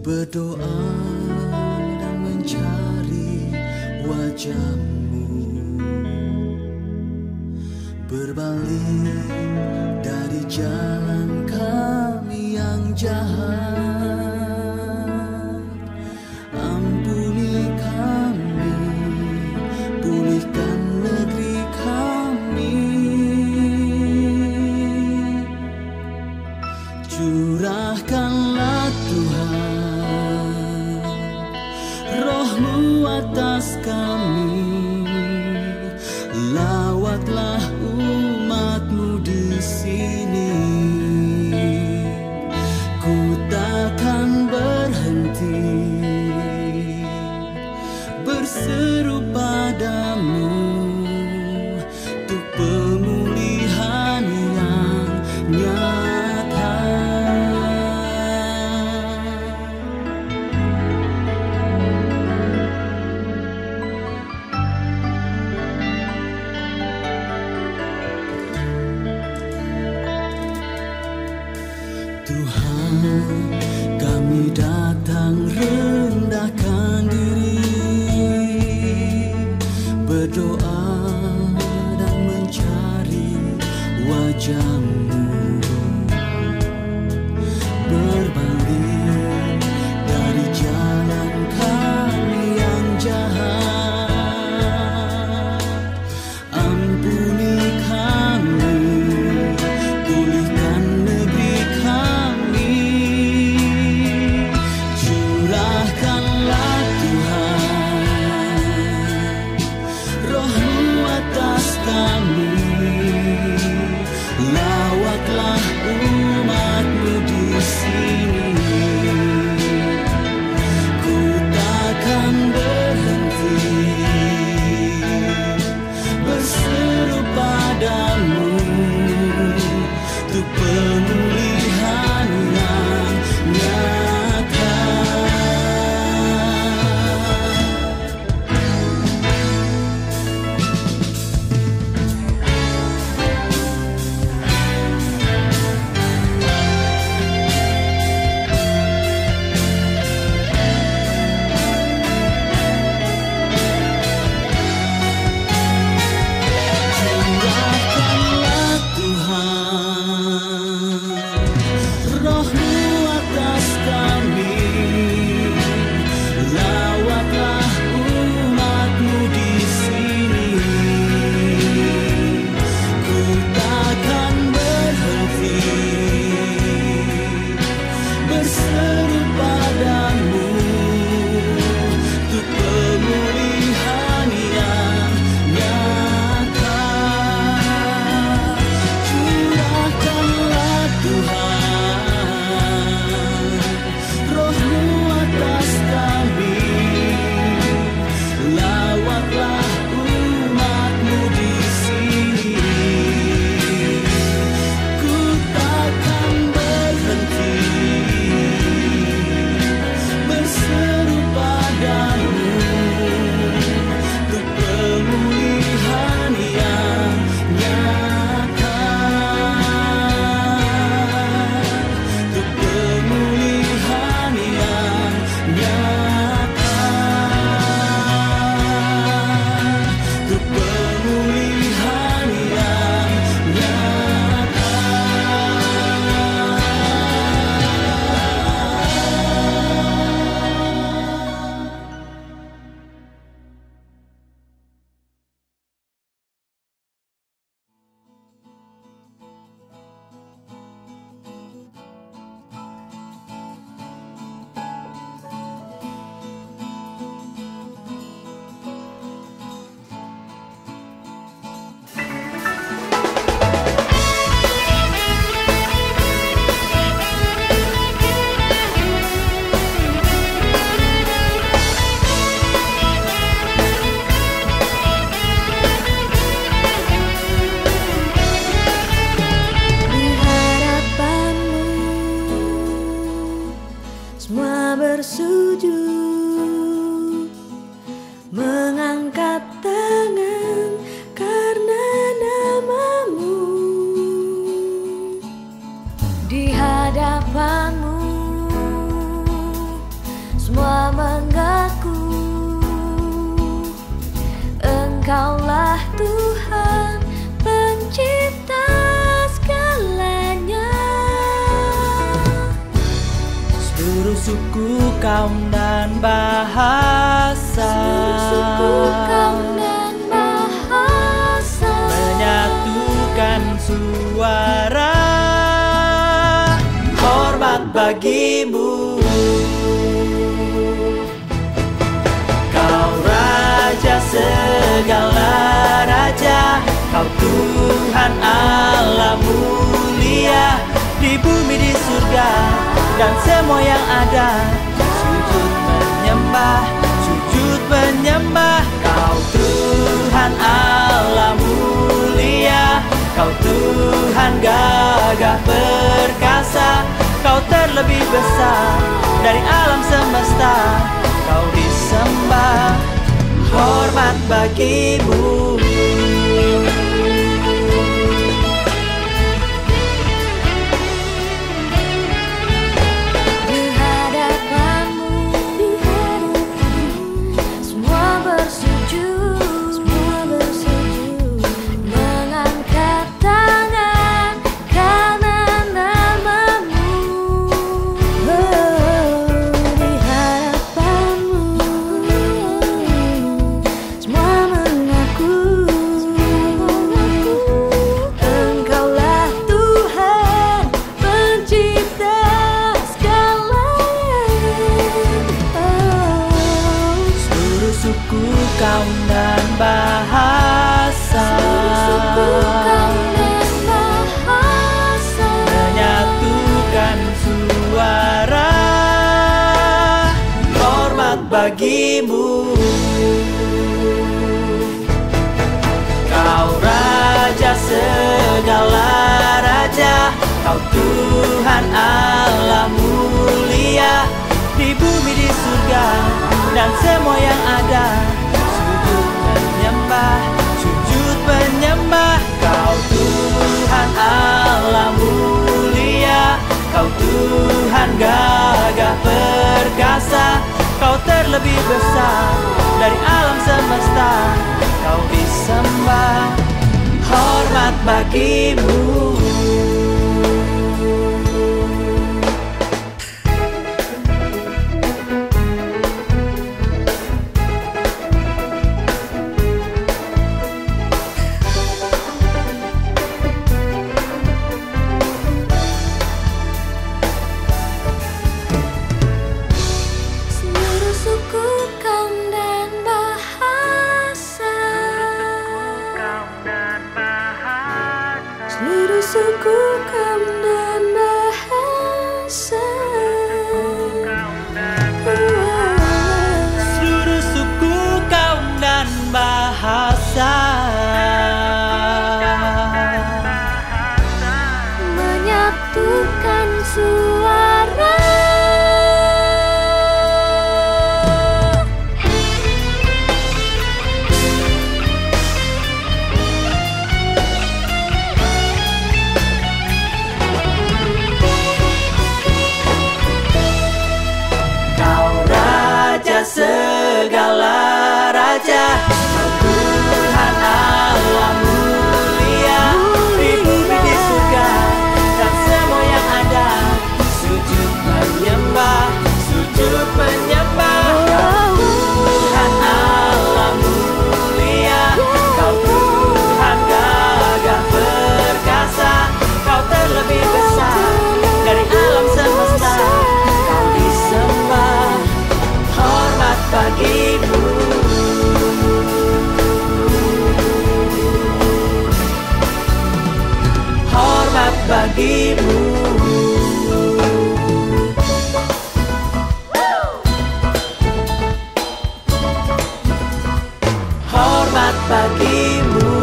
berdoa dan mencari wajah-Mu, berbalik dari jalan kami yang jahat. Ampuni kami, pulihkan negeri kami, curahkanlah Tuhan Roh-Mu atas kami, lawatlah umat-Mu di sini. Ku takkan berhenti berseru padamu untuk pemulihan yang nyata. Tuhan, kami datang rendahkan diri, berdoa dan mencari wajah-Mu, berbalik dari jalan kami yang jahat. Ampuni kami, pulihkan negeri kami, curahkanlah Tuhan Roh-Mu atas kami, lawatlah umat-Mu di sini. Ku takkan berhenti berseru padamu untuk pemulihan yang nyata. Curahkanlah Tuhan Roh-Mu atas kami, lawatlah umat-Mu di sini. Ku takkan berhenti berseru padamu untuk pemulihan yang nyata. Curahkanlah Tuhan Roh-Mu atas kami, lawatlah umat-Mu di sini. Ku takkan berhenti berseru padamu untuk pemulihan yang nyata, untuk pemulihan yang nyata, untuk pemulihan yang nyata. Di hadapan-Mu semua bersujud, mengangkat tangan karena nama-Mu. Di hadapan-Mu Engkaulah Tuhan pencipta segalanya. Seluruh suku, kaum dan bahasa, Seluruh suku, kaum dan bahasa, menyatukan suara hormat bagimu. Kau Raja segala raja, Kau Tuhan Allah mulia, di bumi di surga dan semua yang ada. Sujud menyembah, Kau Tuhan Allah mulia, Kau Tuhan gagah perkasa, Kau terlebih besar dari alam semesta. Kau disembah, hormat bagimu. Kaum dan bahasa, menyatukan suara hormat bagimu. Kau Raja segala raja, Kau Tuhan Allah mulia, di bumi di surga dan semua yang ada. Sujud menyembah, Kau Tuhan Allah mulia, Kau Tuhan gagah perkasa, Kau terlebih besar dari alam semesta. Kau disembah, hormat bagimu. Seluruh suku, kaum dan bahasa, seluruh suku, kaum dan bahasa, menyatukan suara segala raja, Kau Tuhan Allah mulia, di bumi di surga dan semua yang ada. Sujud menyembah, Kau Tuhan Allah mulia, Kau Tuhan gagah perkasa, Kau terlebih besar dari alam semesta. Kau disembah, hormat bagimu. Hormat bagimu. Hormat bagimu.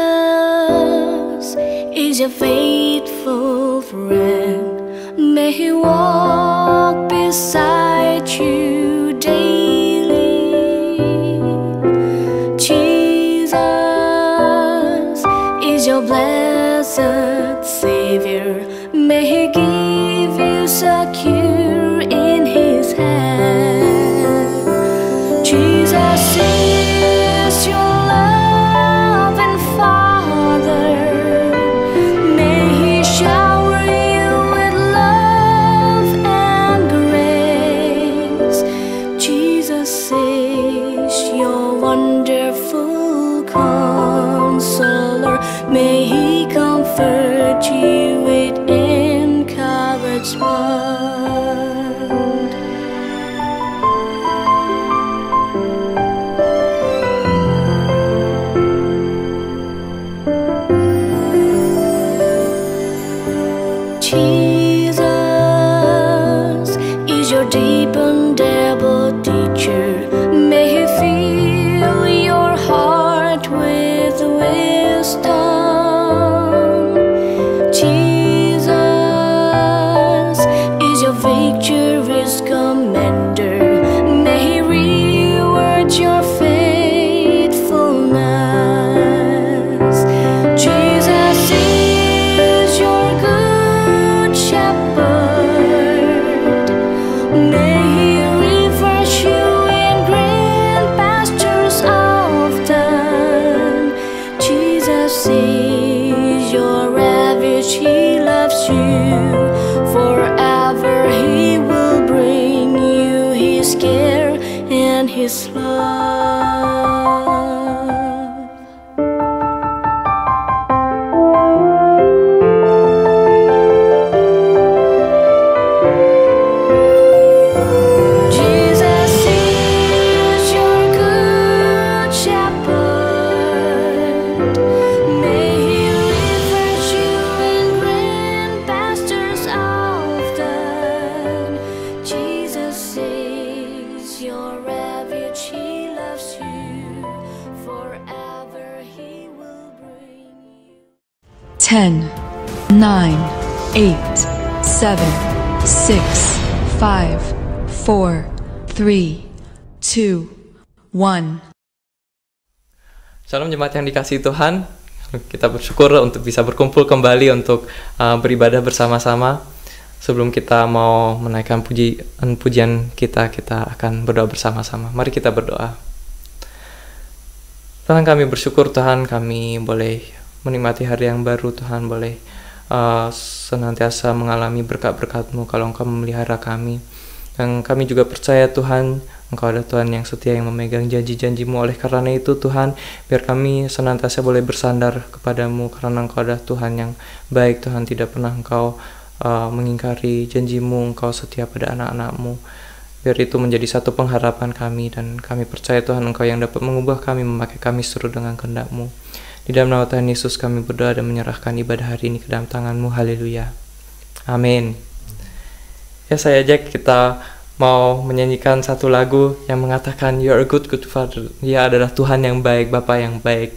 Jesus is is your faithful friend. May He walk beside you daily. Jesus is your blessed Savior. May He give you secure in His hand. Jesus is your loving Father. May He shower you with love and grace. Jesus is your wonderful counselor. May He comfort you with encouragement. Jesus is your dependable teacher. May He fill your heart with wisdom. Jesus is your victorious commander. May He reward your faithfulness. Jesus is your good shepherd. May He refresh you in green pastures often. Jesus is your refuge. He loves you forever. He will bring you His care and His love. Jesus is your good shepherd. May He refresh you in green pastures often. Jesus is your refuge. He loves you forever. He will bring you. 10, 9, 8, 7, 6, 5, 4, 3, 2, 1. Shalom jemaat yang dikasihi Tuhan. Kita bersyukur untuk bisa berkumpul kembali untuk beribadah bersama-sama. Sebelum kita mau menaikkan pujian kita akan berdoa bersama-sama. Mari kita berdoa. Tuhan, kami bersyukur Tuhan, kami boleh menikmati hari yang baru. Tuhan, boleh senantiasa mengalami berkat-berkat-Mu kalau Engkau memelihara kami. Dan kami juga percaya Tuhan, Engkau adalah Tuhan yang setia, yang memegang janji-janji-Mu. Oleh karena itu Tuhan, biar kami senantiasa boleh bersandar kepadamu, karena Engkau adalah Tuhan yang baik. Tuhan, tidak pernah Engkau mengingkari janji-Mu. Engkau setia pada anak-anak-Mu. Biar itu menjadi satu pengharapan kami, dan kami percaya Tuhan, Engkau yang dapat mengubah kami, memakai kami seturut dengan kehendak-Mu. Di dalam nama Tuhan Yesus kami berdoa dan menyerahkan ibadah hari ini ke dalam tangan-Mu. Haleluya. Amin. Ya, saya ajak kita mau menyanyikan satu lagu yang mengatakan You are a good Father. Dia adalah Tuhan yang baik, Bapa yang baik.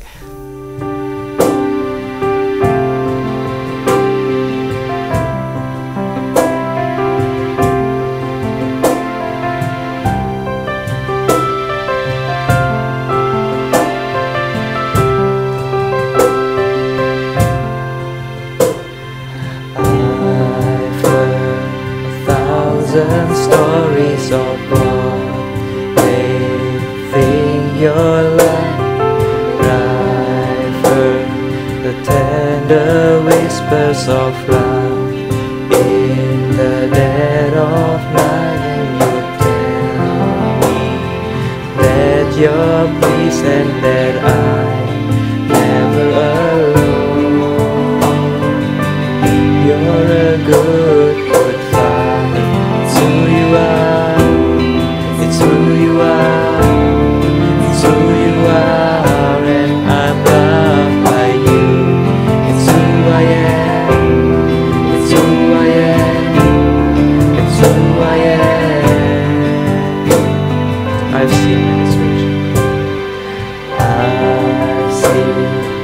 Stories of God, living your life, I've heard the tender whispers of love in the dead of night, and you tell me that you're pleased and that I'm never alone. You're a good Father. It's who you are, it's who you are, it's who you are, and I'm loved by you. It's who I am, it's who I am, it's who I am. I've seen many scriptures, I've seen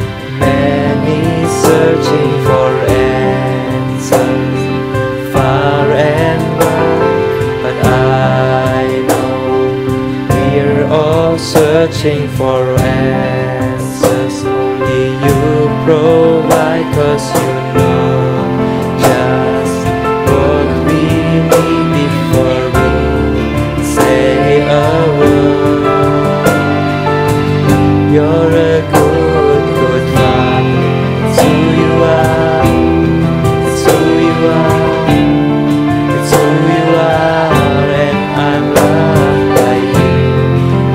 searching for answers. Only you provide, 'cause you know just what we need before we say a word. You're a good, good Father. It's who you are. It's who you are. It's who you are, and I'm loved by you.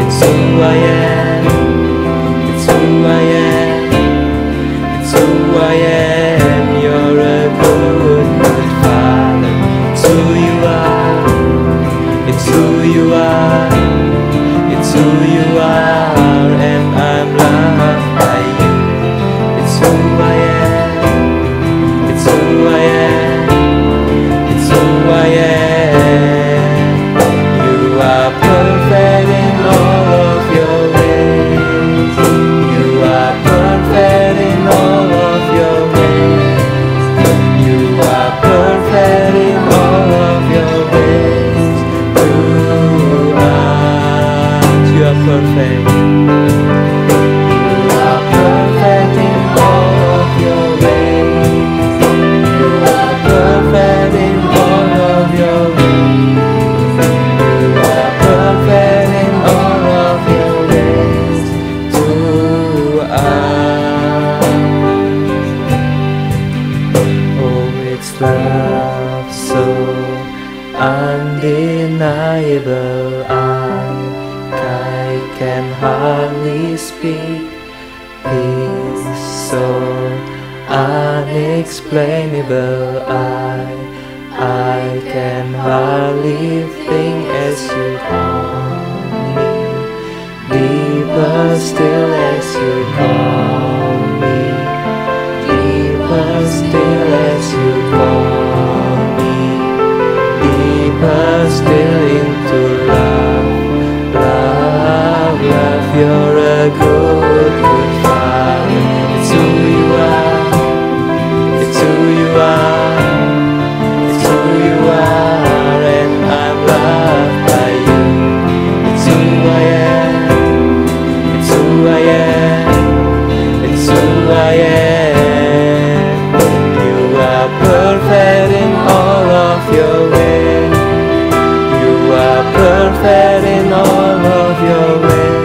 It's who I am. It's who I am. It's who I am. You're a good, good Father. It's who you are. It's who you are. It's who you are, and I'm loved by you. It's who I am. It's who I am. It's who I am. You are perfect in all of your ways. You are perfect in all of your ways. You are perfect in all of your ways. You are perfect. You are perfect in all of your ways. You are perfect in all of your ways. You are perfect in all of your ways to us. Oh, it's love so undeniable. I can hardly speak. Peace so unexplainable. I can hardly think as you call me. Deeper still as you call me. Deeper still as you call me. Deeper still into love. Love, you're a good, good Father. It's who you are. It's who you are. It's who you are, and I'm loved by you. It's who I am. It's who I am. It's who I am. You are perfect in all of your ways. You are perfect in all of your ways.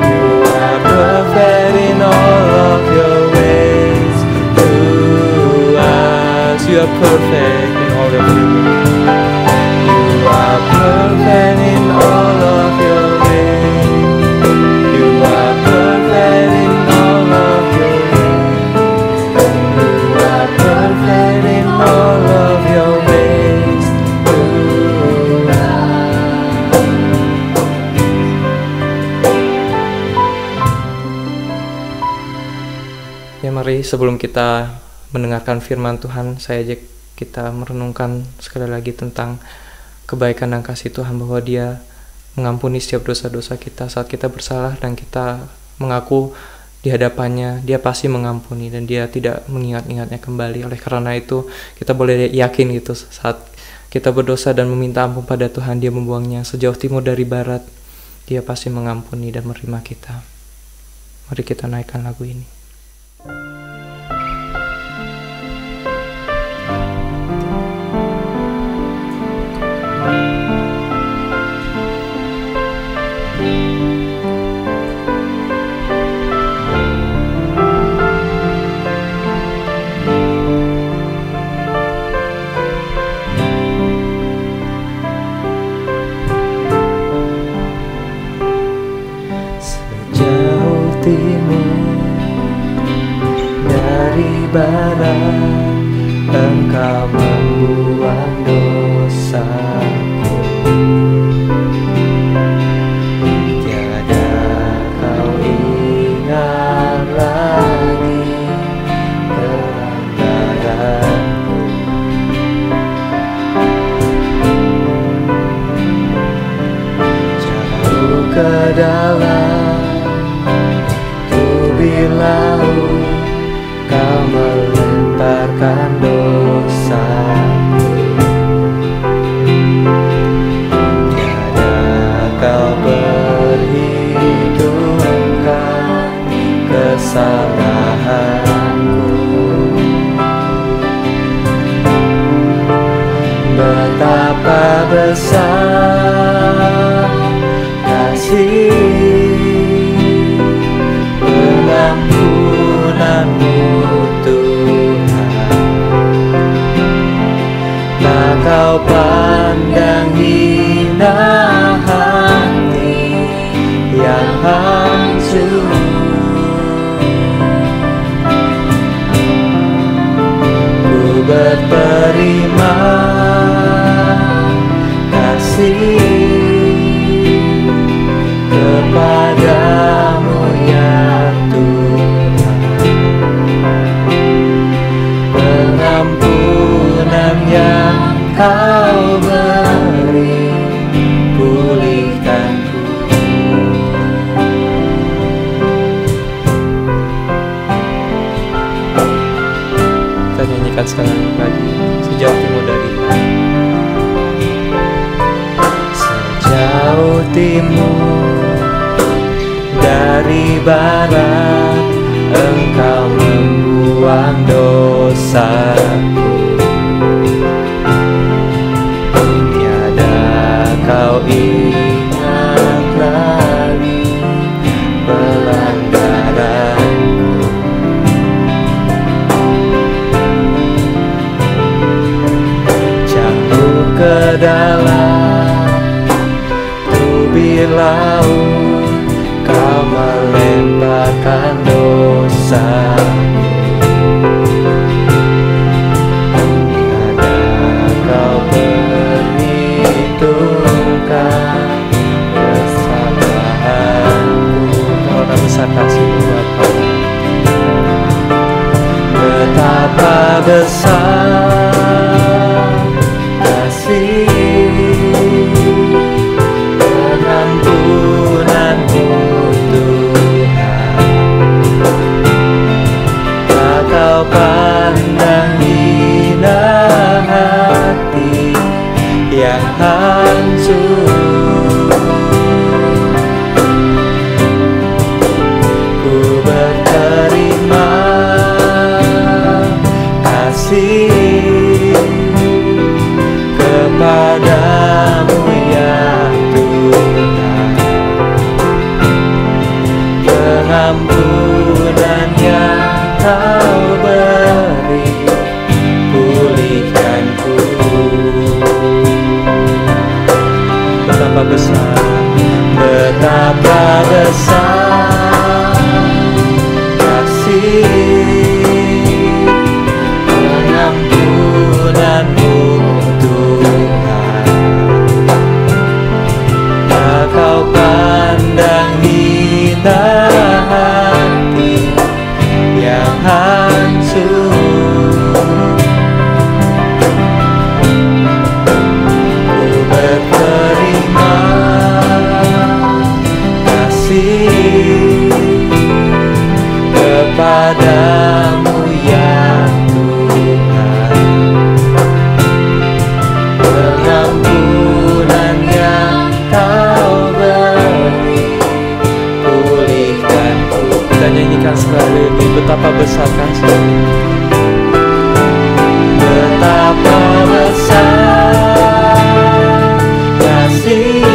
You are perfect in all of your ways. You are perfect in all of your ways. You are perfect in all of your ways. You are perfect in all of your ways. You are perfect in all of your ways. Ya, mari sebelum kita mendengarkan firman Tuhan, saya ajak kita merenungkan sekali lagi tentang kebaikan dan kasih Tuhan, bahwa Dia mengampuni setiap dosa-dosa kita saat kita bersalah dan kita mengaku di hadapannya. Dia pasti mengampuni dan Dia tidak mengingat-ingatnya kembali. Oleh karena itu kita boleh yakin gitu, saat kita berdosa dan meminta ampun pada Tuhan, Dia membuangnya sejauh timur dari barat. Dia pasti mengampuni dan menerima kita. Mari kita naikkan lagu ini. Barat, Engkau membuang dosaku. Tiada Kau ingat lagi pelanggaranku. Jauh ke dalam tubir laut, Kau melemparkan dosaku. Tiada Kau berhianat kesalahanku. Betapa besar kasih pengampunanmu Tuhan. Tak kau pandang hina hati yang hancur. Ku berterima kasih kepadamu ya Tuhan. Pengampunan yang kau beri pulihkanku. Kita nyanyikan sekali lagi, sejauh timur dari sejauh timur dari barat, Engkau membuang dosaku. Tiada kau ingat lagi pelanggaranku. Jauh ke dalam tubir laut, kau melemparkan dosaku. Tiada kau perhitungkan kesalahanku. Karena besar kasih-Mu Bapa. Betapa besar kasih pengampunanmu Tuhan. Tak kau pandang hina hati yang hancur. Ku berterima kasih kepadamu ya Tuhan. Pengampunan yang kau beri pulihkanku. Betapa besar, betapa besar kasih pengampunanmu Tuhan. Tak kau pandang hina hati yang hancur. Ku berterima kasih kepadamu ya Tuhan. Pengampunan yang kau beri pulihkanku. Kita nyanyikan sekali lagi, betapa besar kasih. Betapa besar kasih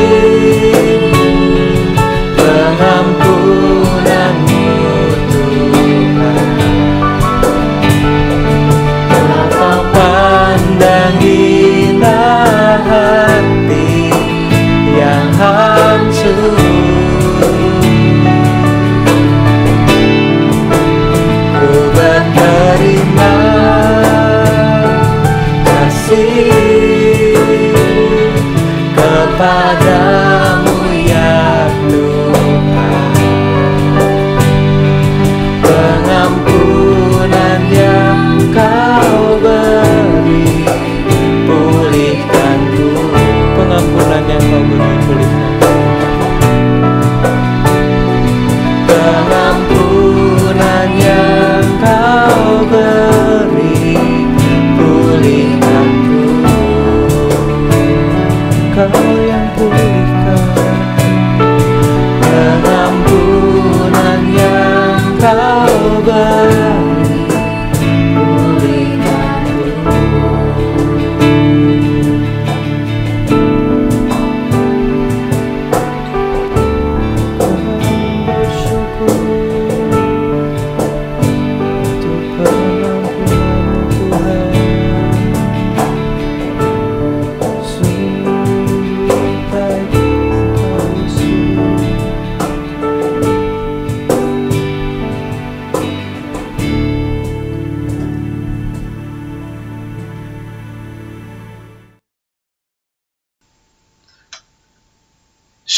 pengampunanmu Tuhan. Tak kau pandang hina hati yang hancur. Ku berterima kasih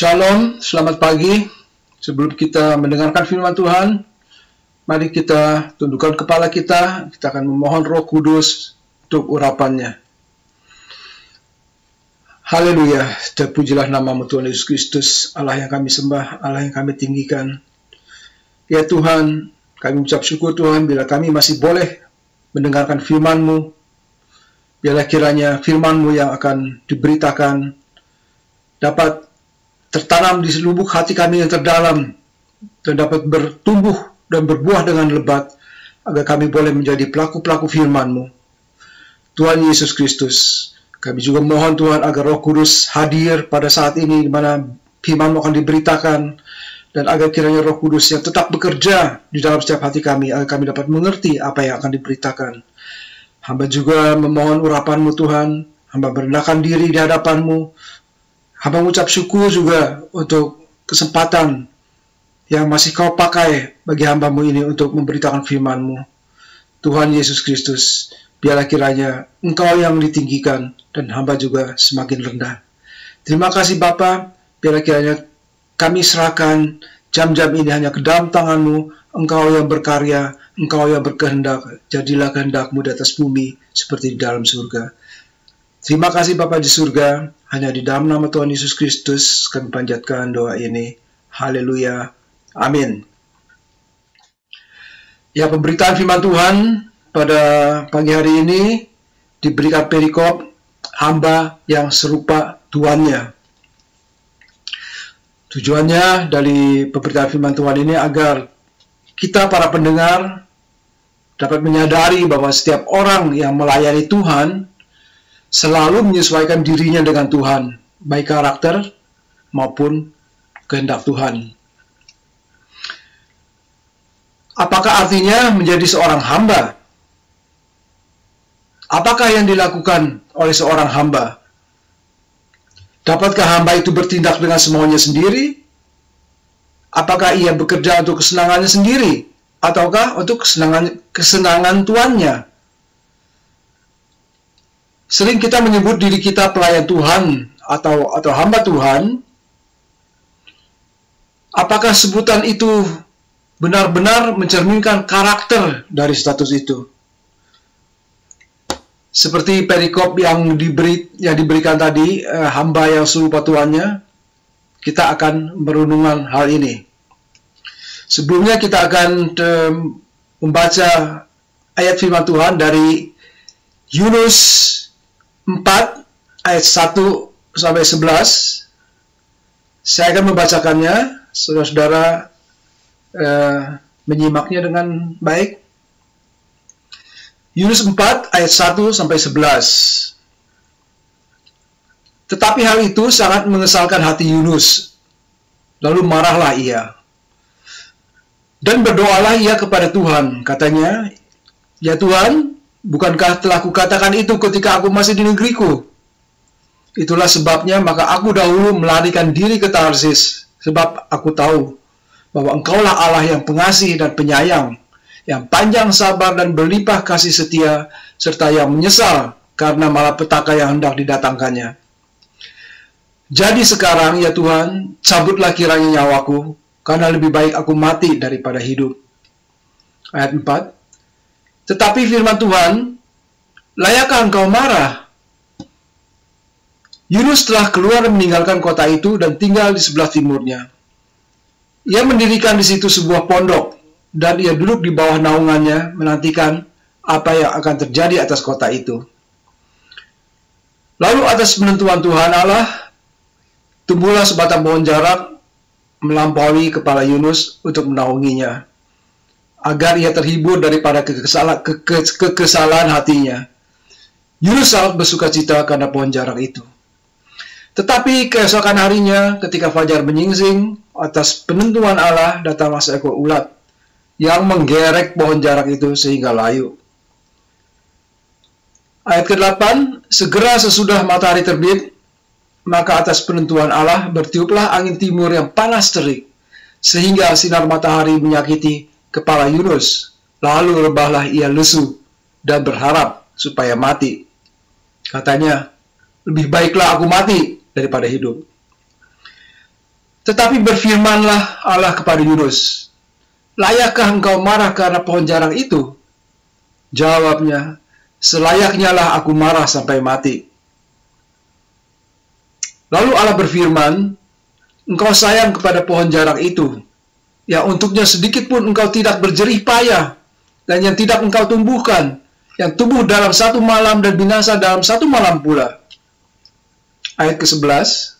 Shalom, selamat pagi. Sebelum kita mendengarkan firman Tuhan, mari kita tundukkan kepala kita akan memohon Roh Kudus untuk urapannya. Haleluya, terpujilah namamu Tuhan Yesus Kristus, Allah yang kami sembah, Allah yang kami tinggikan. Ya Tuhan, kami ucap syukur Tuhan bila kami masih boleh mendengarkan firman-Mu. Biarlah kiranya firman-Mu yang akan diberitakan dapat tertanam di lubuk hati kami yang terdalam dan dapat bertumbuh dan berbuah dengan lebat agar kami boleh menjadi pelaku-pelaku firman-Mu. Tuhan Yesus Kristus, kami juga mohon Tuhan agar Roh Kudus hadir pada saat ini di mana firman-Mu akan diberitakan, dan agar kiranya Roh Kudus yang tetap bekerja di dalam setiap hati kami agar kami dapat mengerti apa yang akan diberitakan. Hamba juga memohon urapan-Mu Tuhan, hamba merendahkan diri di hadapan-Mu. Hamba mengucap syukur juga untuk kesempatan yang masih Kau pakai bagi hamba-Mu ini untuk memberitakan firman-Mu. Tuhan Yesus Kristus, biarlah kiranya Engkau yang ditinggikan dan hamba juga semakin rendah. Terima kasih Bapa, biarlah kiranya kami serahkan jam-jam ini hanya ke dalam tangan-Mu. Engkau yang berkarya, Engkau yang berkehendak, jadilah kehendak-Mu di atas bumi seperti di dalam surga. Terima kasih Bapa di surga, hanya di dalam nama Tuhan Yesus Kristus kami panjatkan doa ini. Haleluya. Amin. Ya, pemberitaan firman Tuhan pada pagi hari ini diberikan perikop hamba yang serupa tuannya. Tujuannya dari pemberitaan firman Tuhan ini agar kita para pendengar dapat menyadari bahwa setiap orang yang melayani Tuhan selalu menyesuaikan dirinya dengan Tuhan, baik karakter maupun kehendak Tuhan. Apakah artinya menjadi seorang hamba? Apakah yang dilakukan oleh seorang hamba? Dapatkah hamba itu bertindak dengan semaunya sendiri? Apakah ia bekerja untuk kesenangannya sendiri? Ataukah untuk kesenangan tuannya? Sering kita menyebut diri kita pelayan Tuhan atau hamba Tuhan. Apakah sebutan itu benar-benar mencerminkan karakter dari status itu? Seperti perikop yang diberikan tadi, hamba yang serupa tuannya, kita akan merenungkan hal ini. Sebelumnya kita akan membaca ayat firman Tuhan dari Yunus 4 ayat 1 sampai 11. Saya akan membacakannya, saudara-saudara menyimaknya dengan baik. Yunus 4 ayat 1 sampai 11. Tetapi hal itu sangat mengesalkan hati Yunus. Lalu marahlah ia. Dan berdoalah ia kepada Tuhan. Katanya, "Ya Tuhan, bukankah telah kukatakan itu ketika aku masih di negeriku? Itulah sebabnya maka aku dahulu melarikan diri ke Tarsis, sebab aku tahu bahwa Engkaulah Allah yang pengasih dan penyayang, yang panjang sabar dan berlimpah kasih setia, serta yang menyesal karena malapetaka yang hendak didatangkannya. Jadi sekarang, ya Tuhan, cabutlah kiranya nyawaku, karena lebih baik aku mati daripada hidup." Ayat 4. Tetapi firman Tuhan, "Layakkah engkau marah?" Yunus telah keluar meninggalkan kota itu dan tinggal di sebelah timurnya. Ia mendirikan di situ sebuah pondok, dan ia duduk di bawah naungannya menantikan apa yang akan terjadi atas kota itu. Lalu atas penentuan Tuhan Allah, tumbuhlah sebatang pohon jarak melampaui kepala Yunus untuk menaunginya, agar ia terhibur daripada kekesalan hatinya. Yunus sangat bersukacita karena pohon jarak itu. Tetapi keesokan harinya, ketika fajar menyingsing, atas penentuan Allah datanglah seekor ulat yang menggerek pohon jarak itu sehingga layu. Ayat ke-8, segera sesudah matahari terbit, maka atas penentuan Allah bertiuplah angin timur yang panas terik, sehingga sinar matahari menyakiti kepala Yunus. Lalu rebahlah ia lesu dan berharap supaya mati. Katanya, "Lebih baiklah aku mati daripada hidup." Tetapi berfirmanlah Allah kepada Yunus, layakkah engkau marah karena pohon jarang itu? Jawabnya, selayaknya lah aku marah sampai mati. Lalu Allah berfirman, engkau sayang kepada pohon jarang itu, yang untuknya sedikit pun engkau tidak berjerih payah, dan yang tidak engkau tumbuhkan, yang tumbuh dalam satu malam dan binasa dalam satu malam pula. Ayat ke-11,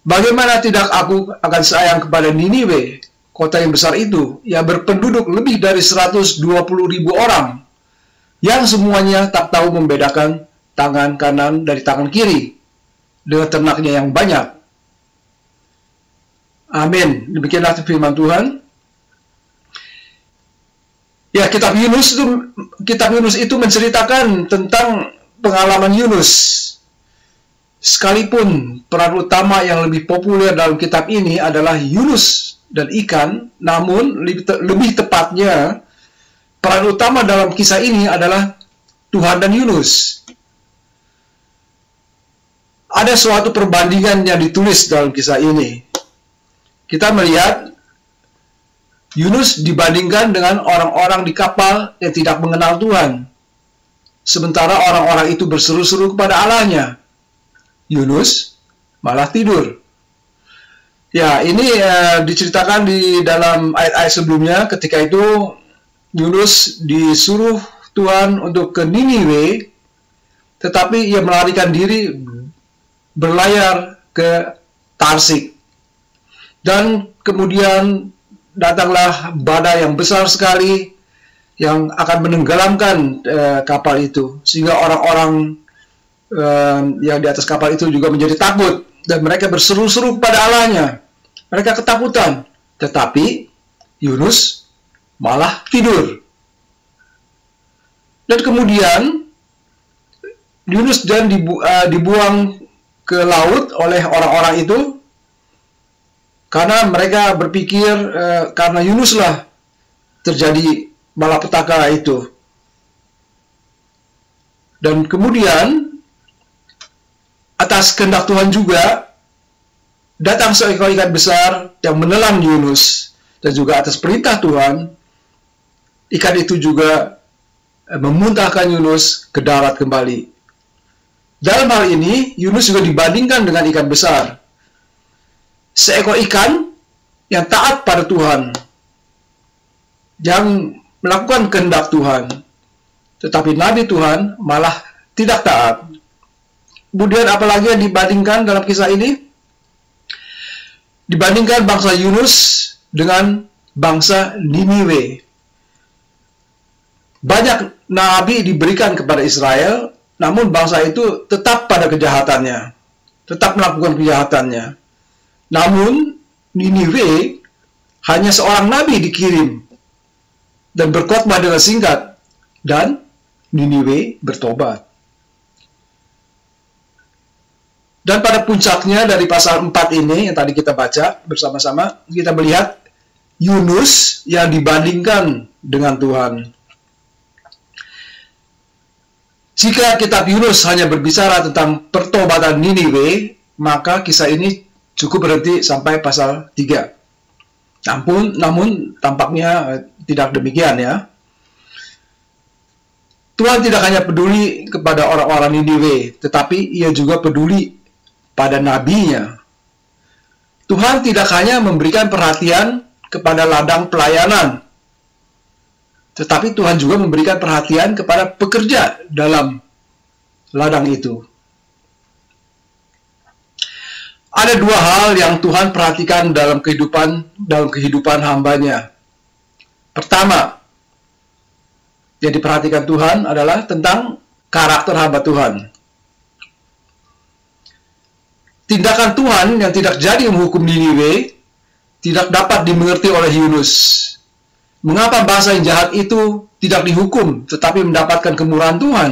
bagaimana tidak aku akan sayang kepada Niniwe, kota yang besar itu, yang berpenduduk lebih dari 120.000 orang, yang semuanya tak tahu membedakan tangan kanan dari tangan kiri, dengan ternaknya yang banyak. Amin. Demikianlah firman Tuhan. Ya, kitab Yunus itu menceritakan tentang pengalaman Yunus. Sekalipun peran utama yang lebih populer dalam kitab ini adalah Yunus dan ikan, namun lebih tepatnya peran utama dalam kisah ini adalah Tuhan dan Yunus. Ada suatu perbandingan yang ditulis dalam kisah ini. Kita melihat Yunus dibandingkan dengan orang-orang di kapal yang tidak mengenal Tuhan. Sementara orang-orang itu berseru-seru kepada Allahnya. Yunus malah tidur. Ya, ini diceritakan di dalam ayat-ayat sebelumnya. Ketika itu Yunus disuruh Tuhan untuk ke Niniwe, tetapi ia melarikan diri berlayar ke Tarsik. Dan kemudian datanglah badai yang besar sekali yang akan menenggelamkan kapal itu, sehingga orang-orang yang di atas kapal itu juga menjadi takut, dan mereka berseru-seru kepada Allahnya. Mereka ketakutan, tetapi Yunus malah tidur. Dan kemudian Yunus dan dibuang ke laut oleh orang-orang itu, karena mereka berpikir karena Yunuslah terjadi malapetaka itu. Dan kemudian atas kehendak Tuhan juga datang seekor ikan besar yang menelan Yunus, dan juga atas perintah Tuhan ikan itu juga memuntahkan Yunus ke darat kembali. Dalam hal ini Yunus juga dibandingkan dengan ikan besar, seekor ikan yang taat pada Tuhan, yang melakukan kehendak Tuhan, tetapi Nabi Tuhan malah tidak taat. Kemudian apalagi yang dibandingkan dalam kisah ini? Dibandingkan bangsa Yunus dengan bangsa Niniwe. Banyak nabi diberikan kepada Israel, namun bangsa itu tetap pada kejahatannya, tetap melakukan kejahatannya. Namun Niniwe hanya seorang nabi dikirim dan berkhotbah dengan singkat, dan Niniwe bertobat. Dan pada puncaknya dari pasal 4 ini yang tadi kita baca bersama-sama, kita melihat Yunus yang dibandingkan dengan Tuhan. Jika kitab Yunus hanya berbicara tentang pertobatan Niniwe, maka kisah ini cukup berhenti sampai pasal 3. Namun tampaknya tidak demikian ya. Tuhan tidak hanya peduli kepada orang-orang Niniwe, tetapi ia juga peduli pada nabinya. Tuhan tidak hanya memberikan perhatian kepada ladang pelayanan, tetapi Tuhan juga memberikan perhatian kepada pekerja dalam ladang itu. Ada dua hal yang Tuhan perhatikan dalam kehidupan hambanya. Pertama, yang diperhatikan Tuhan adalah tentang karakter hamba Tuhan. Tindakan Tuhan yang tidak jadi menghukum Niniwe tidak dapat dimengerti oleh Yunus. Mengapa bangsa yang jahat itu tidak dihukum, tetapi mendapatkan kemurahan Tuhan?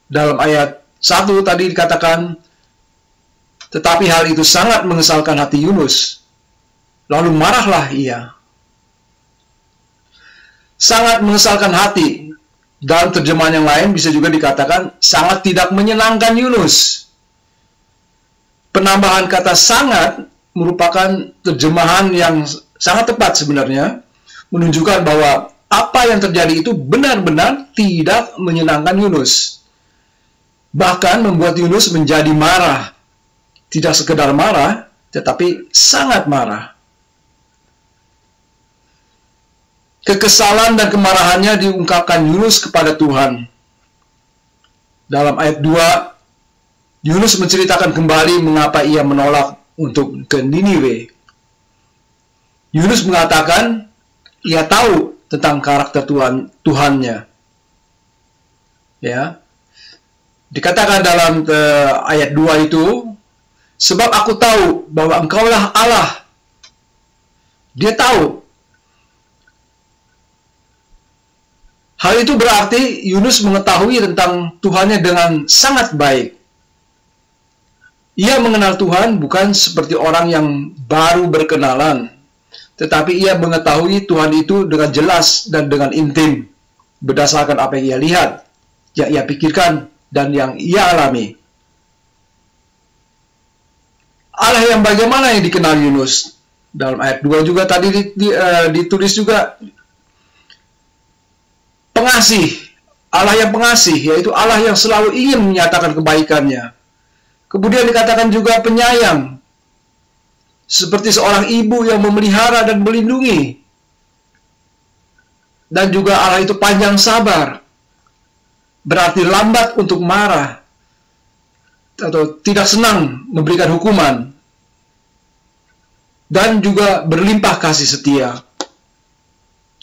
Dalam ayat 1 tadi dikatakan, tetapi hal itu sangat mengesalkan hati Yunus. Lalu marahlah ia. Sangat mengesalkan hati. Dalam terjemahan yang lain bisa juga dikatakan sangat tidak menyenangkan Yunus. penambahan kata sangat merupakan terjemahan yang sangat tepat sebenarnya, menunjukkan bahwa apa yang terjadi itu benar-benar tidak menyenangkan Yunus. Bahkan membuat Yunus menjadi marah. Tidak sekedar marah, tetapi sangat marah. Kekesalan dan kemarahannya diungkapkan Yunus kepada Tuhan. Dalam ayat 2, Yunus menceritakan kembali mengapa ia menolak untuk ke Niniwe. Yunus mengatakan ia tahu tentang karakter Tuhannya. Ya. Dikatakan dalam ayat 2 itu, sebab aku tahu bahwa engkaulah Allah. Dia tahu. Hal itu berarti Yunus mengetahui tentang Tuhannya dengan sangat baik. Ia mengenal Tuhan bukan seperti orang yang baru berkenalan, tetapi ia mengetahui Tuhan itu dengan jelas dan dengan intim, berdasarkan apa yang ia lihat, yang ia pikirkan, dan yang ia alami. Allah yang bagaimana yang dikenal Yunus? Dalam ayat 2 juga tadi ditulis juga pengasih, Allah yang pengasih, yaitu Allah yang selalu ingin menyatakan kebaikannya. Kemudian dikatakan juga penyayang, seperti seorang ibu yang memelihara dan melindungi. Dan juga Allah itu panjang sabar, berarti lambat untuk marah, atau tidak senang memberikan hukuman. Dan juga berlimpah kasih setia.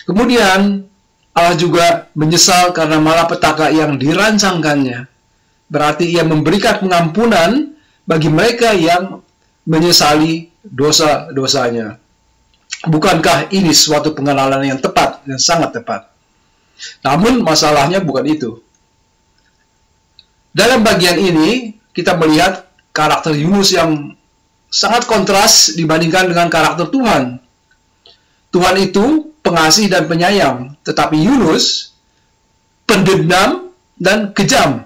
Kemudian Allah juga menyesal karena malapetaka yang dirancangkannya. Berarti ia memberikan pengampunan bagi mereka yang menyesali dosa-dosanya. Bukankah ini suatu pengenalan yang tepat, yang sangat tepat? Namun masalahnya bukan itu. Dalam bagian ini, kita melihat karakter Yunus yang sangat kontras dibandingkan dengan karakter Tuhan. Tuhan itu pengasih dan penyayang, tetapi Yunus pendendam dan kejam.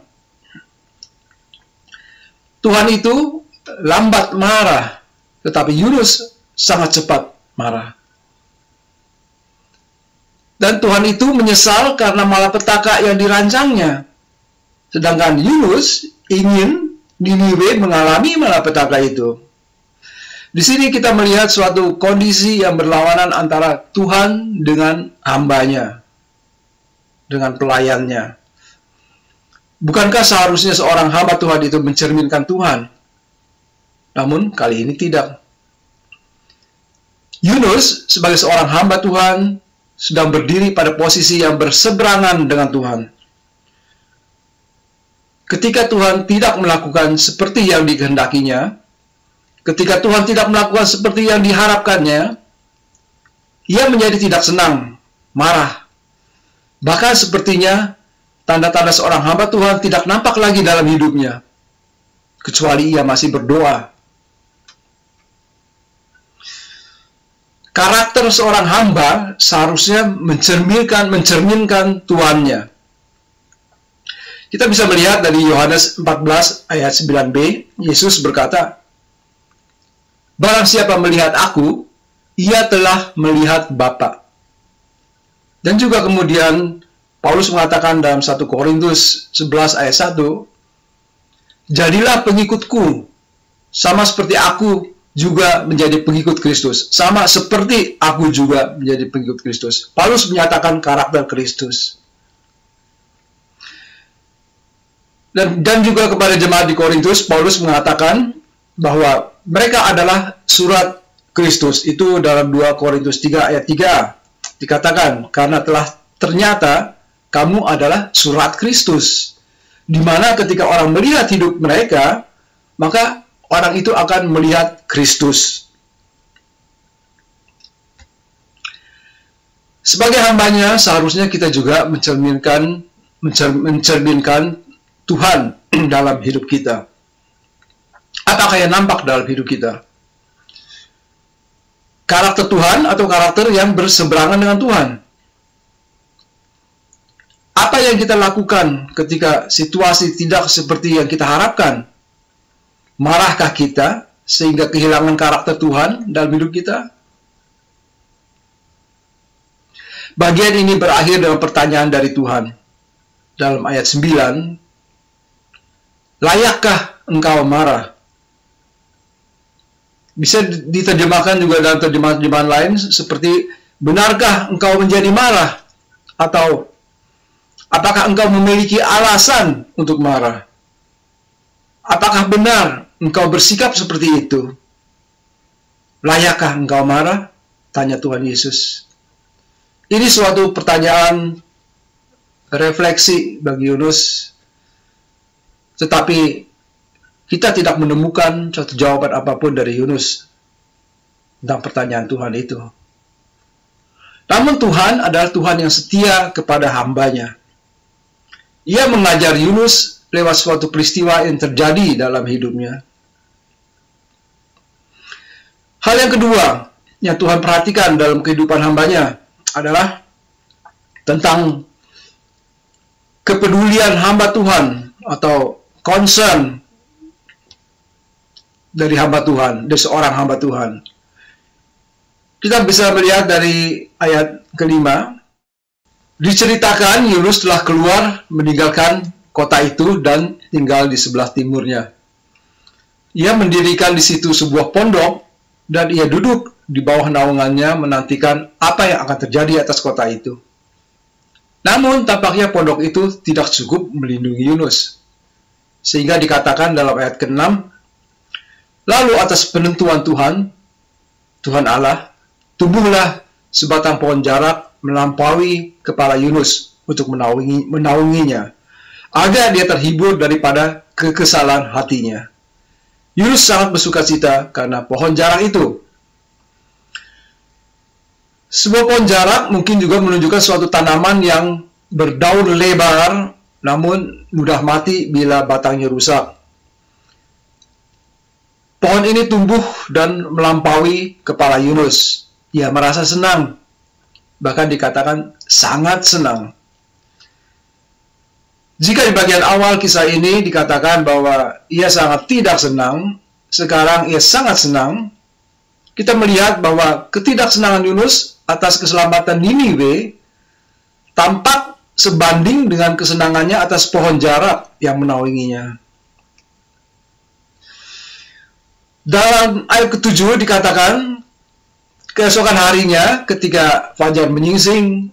Tuhan itu lambat marah, tetapi Yunus sangat cepat marah. Dan Tuhan itu menyesal karena malapetaka yang dirancangnya. Sedangkan Yunus ingin Niniwe mengalami malapetaka itu. Di sini kita melihat suatu kondisi yang berlawanan antara Tuhan dengan hambanya, dengan pelayannya. Bukankah seharusnya seorang hamba Tuhan itu mencerminkan Tuhan? Namun kali ini tidak. Yunus sebagai seorang hamba Tuhan sedang berdiri pada posisi yang berseberangan dengan Tuhan. Ketika Tuhan tidak melakukan seperti yang dikehendakinya, ketika Tuhan tidak melakukan seperti yang diharapkannya, ia menjadi tidak senang, marah. Bahkan sepertinya tanda-tanda seorang hamba Tuhan tidak nampak lagi dalam hidupnya, kecuali ia masih berdoa. Karakter seorang hamba seharusnya mencerminkan Tuhannya. Kita bisa melihat dari Yohanes 14 ayat 9b, Yesus berkata, "Barang siapa melihat aku, ia telah melihat Bapa." Dan juga kemudian Paulus mengatakan dalam 1 Korintus 11 ayat 1, "Jadilah pengikutku, sama seperti aku juga menjadi pengikut Kristus." Sama seperti aku juga menjadi pengikut Kristus. Paulus menyatakan karakter Kristus. Dan juga kepada jemaat di Korintus, Paulus mengatakan bahwa mereka adalah surat Kristus. Itu dalam 2 Korintus 3 ayat 3. Dikatakan, karena ternyata kamu adalah surat Kristus. Di mana ketika orang melihat hidup mereka, maka orang itu akan melihat Kristus. Sebagai hambanya, seharusnya kita juga mencerminkan Tuhan dalam hidup kita. Apakah yang nampak dalam hidup kita? Karakter Tuhan atau karakter yang berseberangan dengan Tuhan? Apa yang kita lakukan ketika situasi tidak seperti yang kita harapkan? Marahkah kita sehingga kehilangan karakter Tuhan dalam hidup kita? Bagian ini berakhir dengan pertanyaan dari Tuhan. Dalam ayat 9, layakkah engkau marah? Bisa diterjemahkan juga dalam terjemahan-terjemahan lain seperti, benarkah engkau menjadi marah? Atau, apakah engkau memiliki alasan untuk marah? Apakah benar engkau bersikap seperti itu? Layakkah engkau marah? Tanya Tuhan Yesus. Ini suatu pertanyaan refleksi bagi Yunus, tetapi kita tidak menemukan suatu jawaban apapun dari Yunus tentang pertanyaan Tuhan itu. Namun Tuhan adalah Tuhan yang setia kepada hambanya. Ia mengajar Yunus lewat suatu peristiwa yang terjadi dalam hidupnya. Hal yang kedua yang Tuhan perhatikan dalam kehidupan hambanya adalah tentang kepedulian hamba Tuhan atau concern dari hamba Tuhan, dari seorang hamba Tuhan. Kita bisa melihat dari ayat kelima, diceritakan Yunus telah keluar meninggalkan kota itu dan tinggal di sebelah timurnya. Ia mendirikan di situ sebuah pondok dan ia duduk di bawah naungannya menantikan apa yang akan terjadi atas kota itu. Namun tampaknya pondok itu tidak cukup melindungi Yunus. Sehingga dikatakan dalam ayat ke-6, lalu atas penentuan Tuhan, Tuhan Allah, tumbuhlah sebatang pohon jarak melampaui kepala Yunus untuk menaunginya, agar dia terhibur daripada kekesalan hatinya. Yunus sangat bersukacita karena pohon jarak itu. Sebuah pohon jarak mungkin juga menunjukkan suatu tanaman yang berdaun lebar, namun mudah mati bila batangnya rusak. Pohon ini tumbuh dan melampaui kepala Yunus. Ia merasa senang, bahkan dikatakan sangat senang. Jika di bagian awal kisah ini dikatakan bahwa ia sangat tidak senang, sekarang ia sangat senang, kita melihat bahwa ketidaksenangan Yunus atas keselamatan Niniwe tampak sebanding dengan kesenangannya atas pohon jarak yang menaunginya. Dalam ayat ke-7 dikatakan, keesokan harinya ketika fajar menyingsing,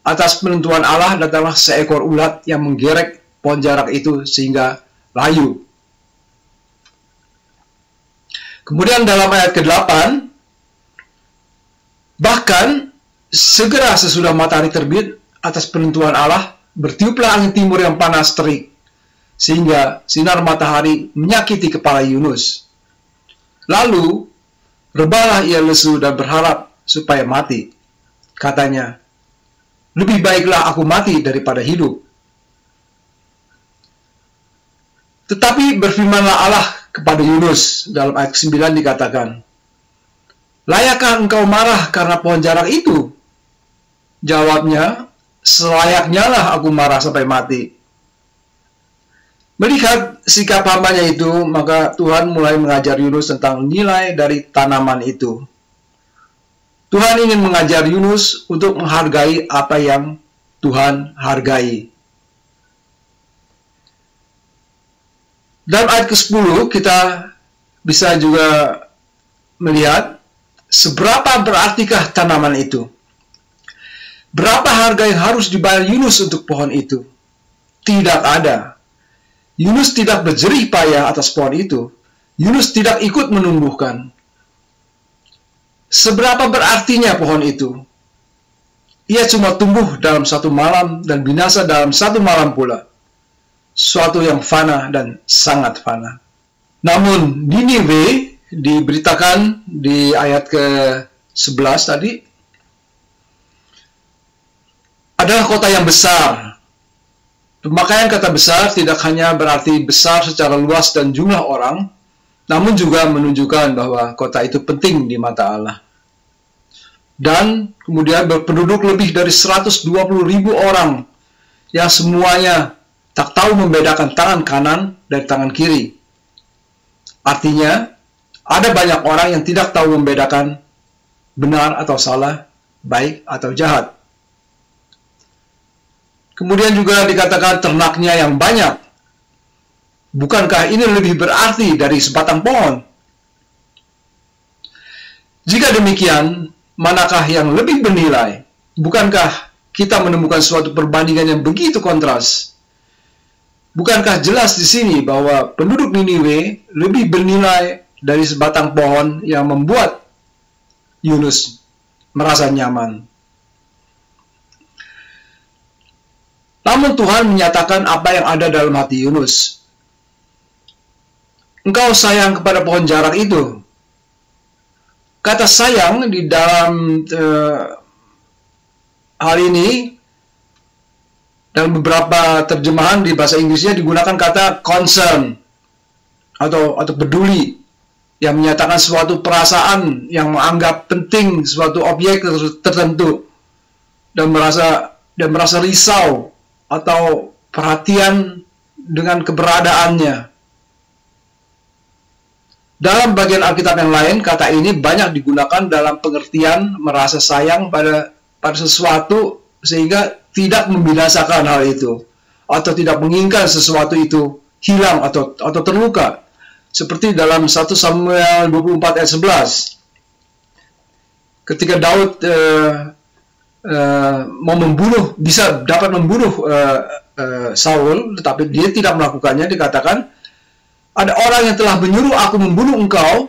atas penentuan Allah datanglah seekor ulat yang menggerek pohon jarak itu sehingga layu. Kemudian dalam ayat ke-8, bahkan segera sesudah matahari terbit, atas penentuan Allah, bertiuplah angin timur yang panas terik, sehingga sinar matahari menyakiti kepala Yunus. Lalu, rebahlah ia lesu dan berharap supaya mati. Katanya, lebih baiklah aku mati daripada hidup. Tetapi berfirmanlah Allah kepada Yunus, dalam ayat 9 dikatakan, layakkah engkau marah karena pohon jarak itu? Jawabnya, selayaknya lah aku marah sampai mati. Melihat sikap hambanya itu, maka Tuhan mulai mengajar Yunus tentang nilai dari tanaman itu. Tuhan ingin mengajar Yunus untuk menghargai apa yang Tuhan hargai. Dalam ayat ke-10 kita bisa juga melihat seberapa berartikah tanaman itu. Berapa harga yang harus dibayar Yunus untuk pohon itu? Tidak ada. Yunus tidak berjerih payah atas pohon itu. Yunus tidak ikut menumbuhkan. Seberapa berartinya pohon itu? Ia cuma tumbuh dalam satu malam dan binasa dalam satu malam pula. Suatu yang fana dan sangat fana. Namun Niniwe diberitakan di ayat ke-11 tadi, adalah kota yang besar. Pemakaian kata besar tidak hanya berarti besar secara luas dan jumlah orang, namun juga menunjukkan bahwa kota itu penting di mata Allah. Dan kemudian berpenduduk lebih dari 120.000 orang yang semuanya tak tahu membedakan tangan kanan dari tangan kiri. Artinya, ada banyak orang yang tidak tahu membedakan benar atau salah, baik atau jahat. Kemudian juga dikatakan ternaknya yang banyak. Bukankah ini lebih berarti dari sebatang pohon? Jika demikian, manakah yang lebih bernilai? Bukankah kita menemukan suatu perbandingan yang begitu kontras? Bukankah jelas di sini bahwa penduduk Niniwe lebih bernilai dari sebatang pohon yang membuat Yunus merasa nyaman? Namun Tuhan menyatakan apa yang ada dalam hati Yunus. Engkau sayang kepada pohon jarak itu. Kata sayang di dalam hal ini, dalam beberapa terjemahan di bahasa Inggrisnya digunakan kata concern atau peduli, yang menyatakan suatu perasaan yang menganggap penting suatu objek tertentu dan merasa risau atau perhatian dengan keberadaannya. Dalam bagian Alkitab yang lain, kata ini banyak digunakan dalam pengertian merasa sayang pada sesuatu sehingga tidak membinasakan hal itu, atau tidak menginginkan sesuatu itu hilang atau terluka. Seperti dalam 1 Samuel 24 ayat 11. Ketika Daud dapat membunuh Saul, tetapi dia tidak melakukannya, dikatakan, ada orang yang telah menyuruh aku membunuh engkau,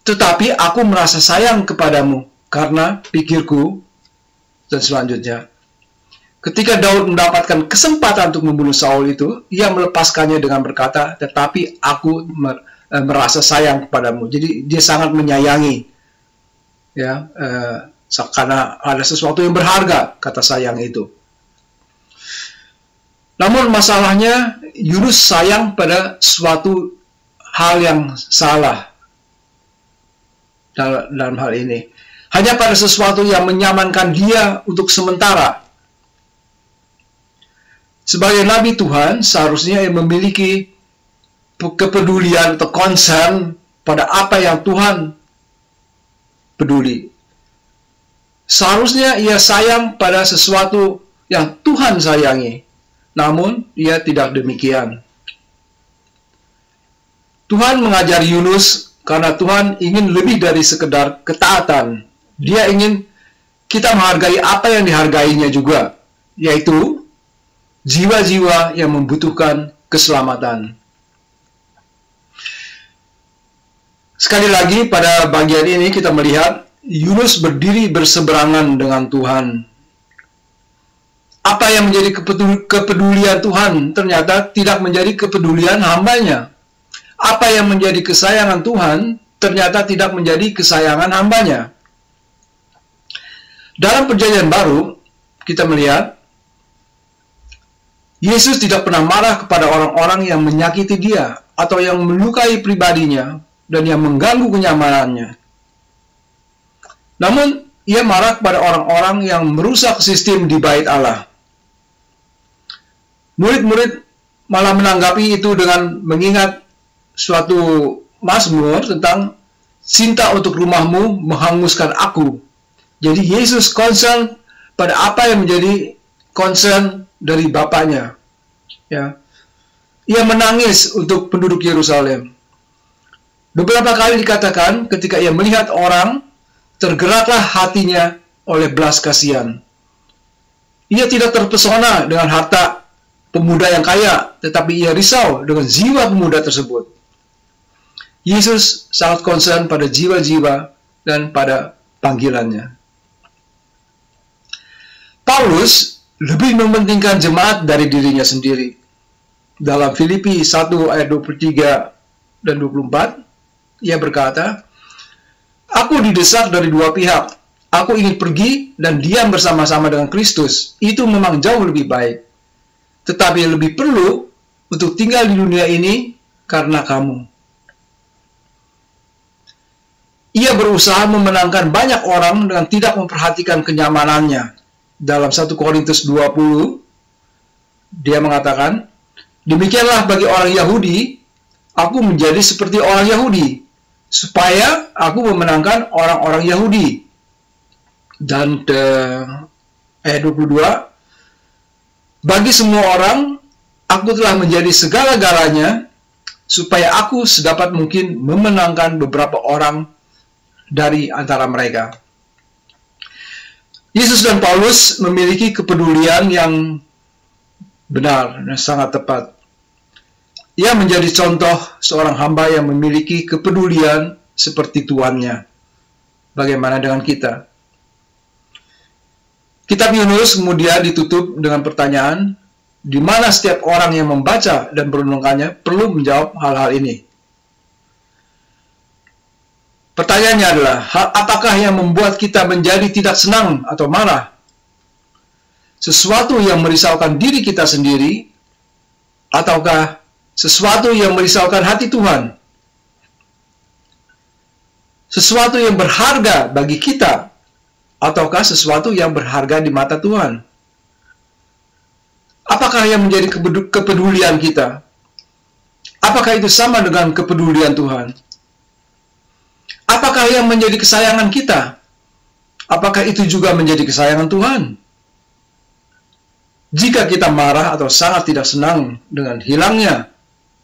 tetapi aku merasa sayang kepadamu, karena pikirku, dan selanjutnya. Ketika Daud mendapatkan kesempatan untuk membunuh Saul itu, ia melepaskannya dengan berkata, tetapi aku merasa sayang kepadamu. Jadi dia sangat menyayangi, ya, karena ada sesuatu yang berharga, kata sayang itu. Namun masalahnya, Yunus sayang pada suatu hal yang salah dalam hal ini. Hanya pada sesuatu yang menyamankan dia untuk sementara. Sebagai nabi Tuhan, seharusnya ia memiliki kepedulian atau concern pada apa yang Tuhan peduli. Seharusnya ia sayang pada sesuatu yang Tuhan sayangi. Namun, ia tidak demikian. Tuhan mengajar Yunus karena Tuhan ingin lebih dari sekedar ketaatan. Dia ingin kita menghargai apa yang dihargainya juga, yaitu jiwa-jiwa yang membutuhkan keselamatan. Sekali lagi, pada bagian ini kita melihat Yunus berdiri berseberangan dengan Tuhan. Apa yang menjadi kepedulian Tuhan ternyata tidak menjadi kepedulian hambanya. Apa yang menjadi kesayangan Tuhan ternyata tidak menjadi kesayangan hambanya. Dalam Perjanjian Baru, kita melihat Yesus tidak pernah marah kepada orang-orang yang menyakiti dia atau yang melukai pribadinya dan yang mengganggu kenyamanannya. Namun, ia marah kepada orang-orang yang merusak sistem di bait Allah. Murid-murid malah menanggapi itu dengan mengingat suatu mazmur tentang cinta untuk rumahmu menghanguskan aku. Jadi Yesus concern pada apa yang menjadi concern dari Bapaknya. Ya. Ia menangis untuk penduduk Yerusalem. Beberapa kali dikatakan ketika ia melihat orang, tergeraklah hatinya oleh belas kasihan. Ia tidak terpesona dengan harta pemuda yang kaya, tetapi ia risau dengan jiwa pemuda tersebut. Yesus sangat concern pada jiwa-jiwa dan pada panggilannya. Paulus lebih mementingkan jemaat dari dirinya sendiri. Dalam Filipi 1 ayat 23 dan 24, ia berkata, aku didesak dari dua pihak. Aku ingin pergi dan diam bersama-sama dengan Kristus. Itu memang jauh lebih baik. Tetapi lebih perlu untuk tinggal di dunia ini karena kamu. Ia berusaha memenangkan banyak orang dengan tidak memperhatikan kenyamanannya. Dalam 1 Korintus 20, dia mengatakan, demikianlah bagi orang Yahudi, aku menjadi seperti orang Yahudi, supaya aku memenangkan orang-orang Yahudi. Dan ayat 22, bagi semua orang, aku telah menjadi segala-galanya, supaya aku sedapat mungkin memenangkan beberapa orang dari antara mereka. Yesus dan Paulus memiliki kepedulian yang benar dan sangat tepat. Ia menjadi contoh seorang hamba yang memiliki kepedulian seperti tuannya. Bagaimana dengan kita? Kitab Yunus kemudian ditutup dengan pertanyaan, di mana setiap orang yang membaca dan merenungkannya perlu menjawab hal-hal ini. Pertanyaannya adalah, hal apakah yang membuat kita menjadi tidak senang atau marah? Sesuatu yang merisaukan diri kita sendiri, ataukah sesuatu yang merisaukan hati Tuhan? Sesuatu yang berharga bagi kita, ataukah sesuatu yang berharga di mata Tuhan? Apakah yang menjadi kepedulian kita? Apakah itu sama dengan kepedulian Tuhan? Apakah yang menjadi kesayangan kita? Apakah itu juga menjadi kesayangan Tuhan? Jika kita marah atau sangat tidak senang dengan hilangnya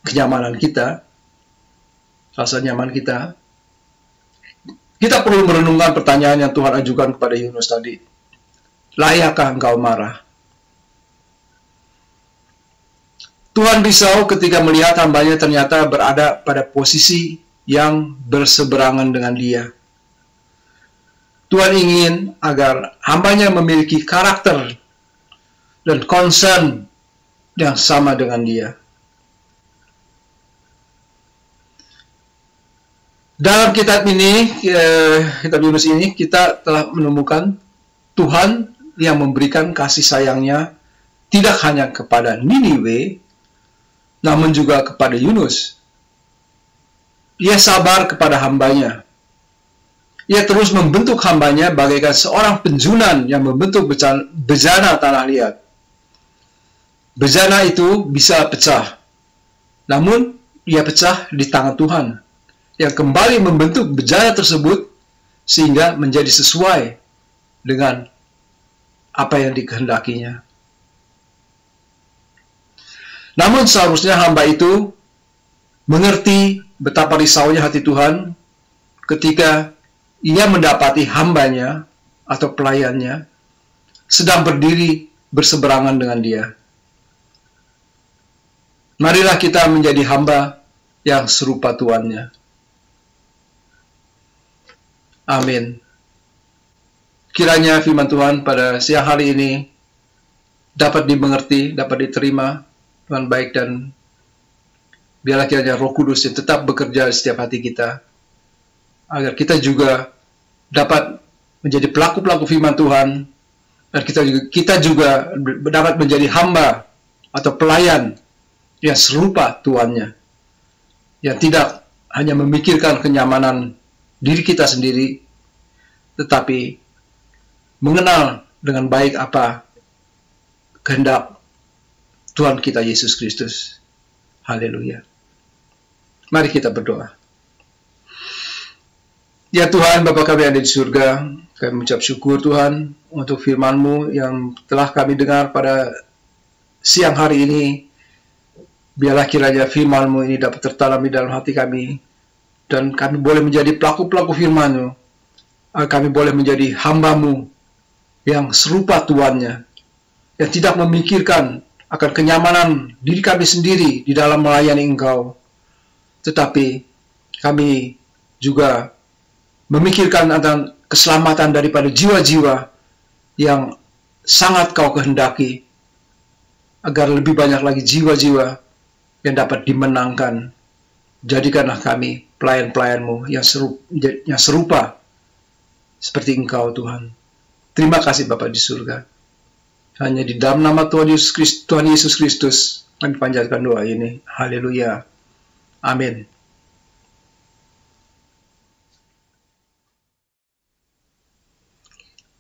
kenyamanan kita, rasa nyaman kita, kita perlu merenungkan pertanyaan yang Tuhan ajukan kepada Yunus tadi. Layakkah engkau marah? Tuhan risau ketika melihat hambanya ternyata berada pada posisi yang berseberangan dengan dia. Tuhan ingin agar hambanya memiliki karakter dan concern yang sama dengan dia. Dalam kitab ini, kitab Yunus ini, kita telah menemukan Tuhan yang memberikan kasih sayangnya tidak hanya kepada Niniwe, namun juga kepada Yunus. Ia sabar kepada hambanya. Ia terus membentuk hambanya bagaikan seorang penjunan yang membentuk bejana tanah liat. Bejana itu bisa pecah, namun ia pecah di tangan Tuhan, yang kembali membentuk bejana tersebut sehingga menjadi sesuai dengan apa yang dikehendakinya. Namun seharusnya hamba itu mengerti betapa risaunya hati Tuhan ketika ia mendapati hambanya atau pelayannya sedang berdiri berseberangan dengan dia. Marilah kita menjadi hamba yang serupa tuannya. Amin. Kiranya firman Tuhan pada siang hari ini dapat dimengerti, dapat diterima dengan baik, dan biarlah kiranya Roh Kudus yang tetap bekerja di setiap hati kita, agar kita juga dapat menjadi pelaku-pelaku firman Tuhan, dan kita juga dapat menjadi hamba atau pelayan yang serupa tuannya, yang tidak hanya memikirkan kenyamanan diri kita sendiri, tetapi mengenal dengan baik apa kehendak Tuhan kita Yesus Kristus. Haleluya. Mari kita berdoa. Ya Tuhan, Bapa kami yang ada di surga, kami mengucap syukur Tuhan untuk firman-Mu yang telah kami dengar pada siang hari ini. Biarlah kiranya firman-Mu ini dapat tertanam di dalam hati kami, dan kami boleh menjadi pelaku-pelaku firman-Mu, agar kami boleh menjadi hamba-Mu yang serupa tuannya, yang tidak memikirkan akan kenyamanan diri kami sendiri di dalam melayani Engkau, tetapi kami juga memikirkan tentang keselamatan daripada jiwa-jiwa yang sangat Kau kehendaki, agar lebih banyak lagi jiwa-jiwa yang dapat dimenangkan. Jadikanlah kami pelayan-pelayan-Mu yang serupa seperti Engkau Tuhan. Terima kasih Bapa di surga. Hanya di dalam nama Tuhan Yesus Kristus kami panjatkan doa ini. Haleluya. Amin.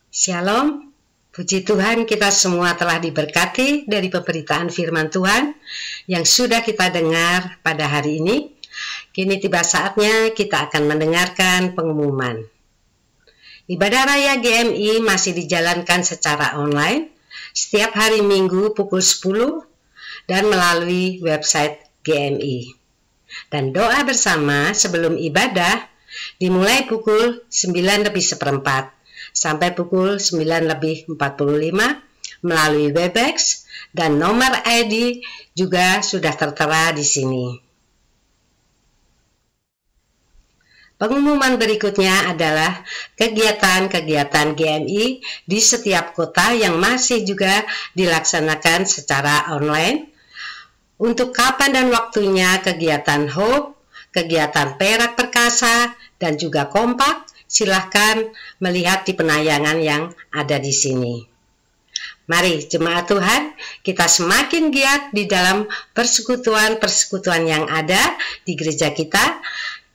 Shalom, puji Tuhan, kita semua telah diberkati dari pemberitaan firman Tuhan yang sudah kita dengar pada hari ini. Kini tiba saatnya kita akan mendengarkan pengumuman. Ibadah Raya GMI masih dijalankan secara online setiap hari Minggu pukul 10 dan melalui website GMI. Dan doa bersama sebelum ibadah dimulai pukul 9:45 sampai pukul 9:45 melalui Webex, dan nomor ID juga sudah tertera di sini. Pengumuman berikutnya adalah kegiatan-kegiatan GMI di setiap kota yang masih juga dilaksanakan secara online. Untuk kapan dan waktunya kegiatan Hope, kegiatan Perak Perkasa, dan juga Kompak, silahkan melihat di penayangan yang ada di sini. Mari jemaat Tuhan, kita semakin giat di dalam persekutuan-persekutuan yang ada di gereja kita.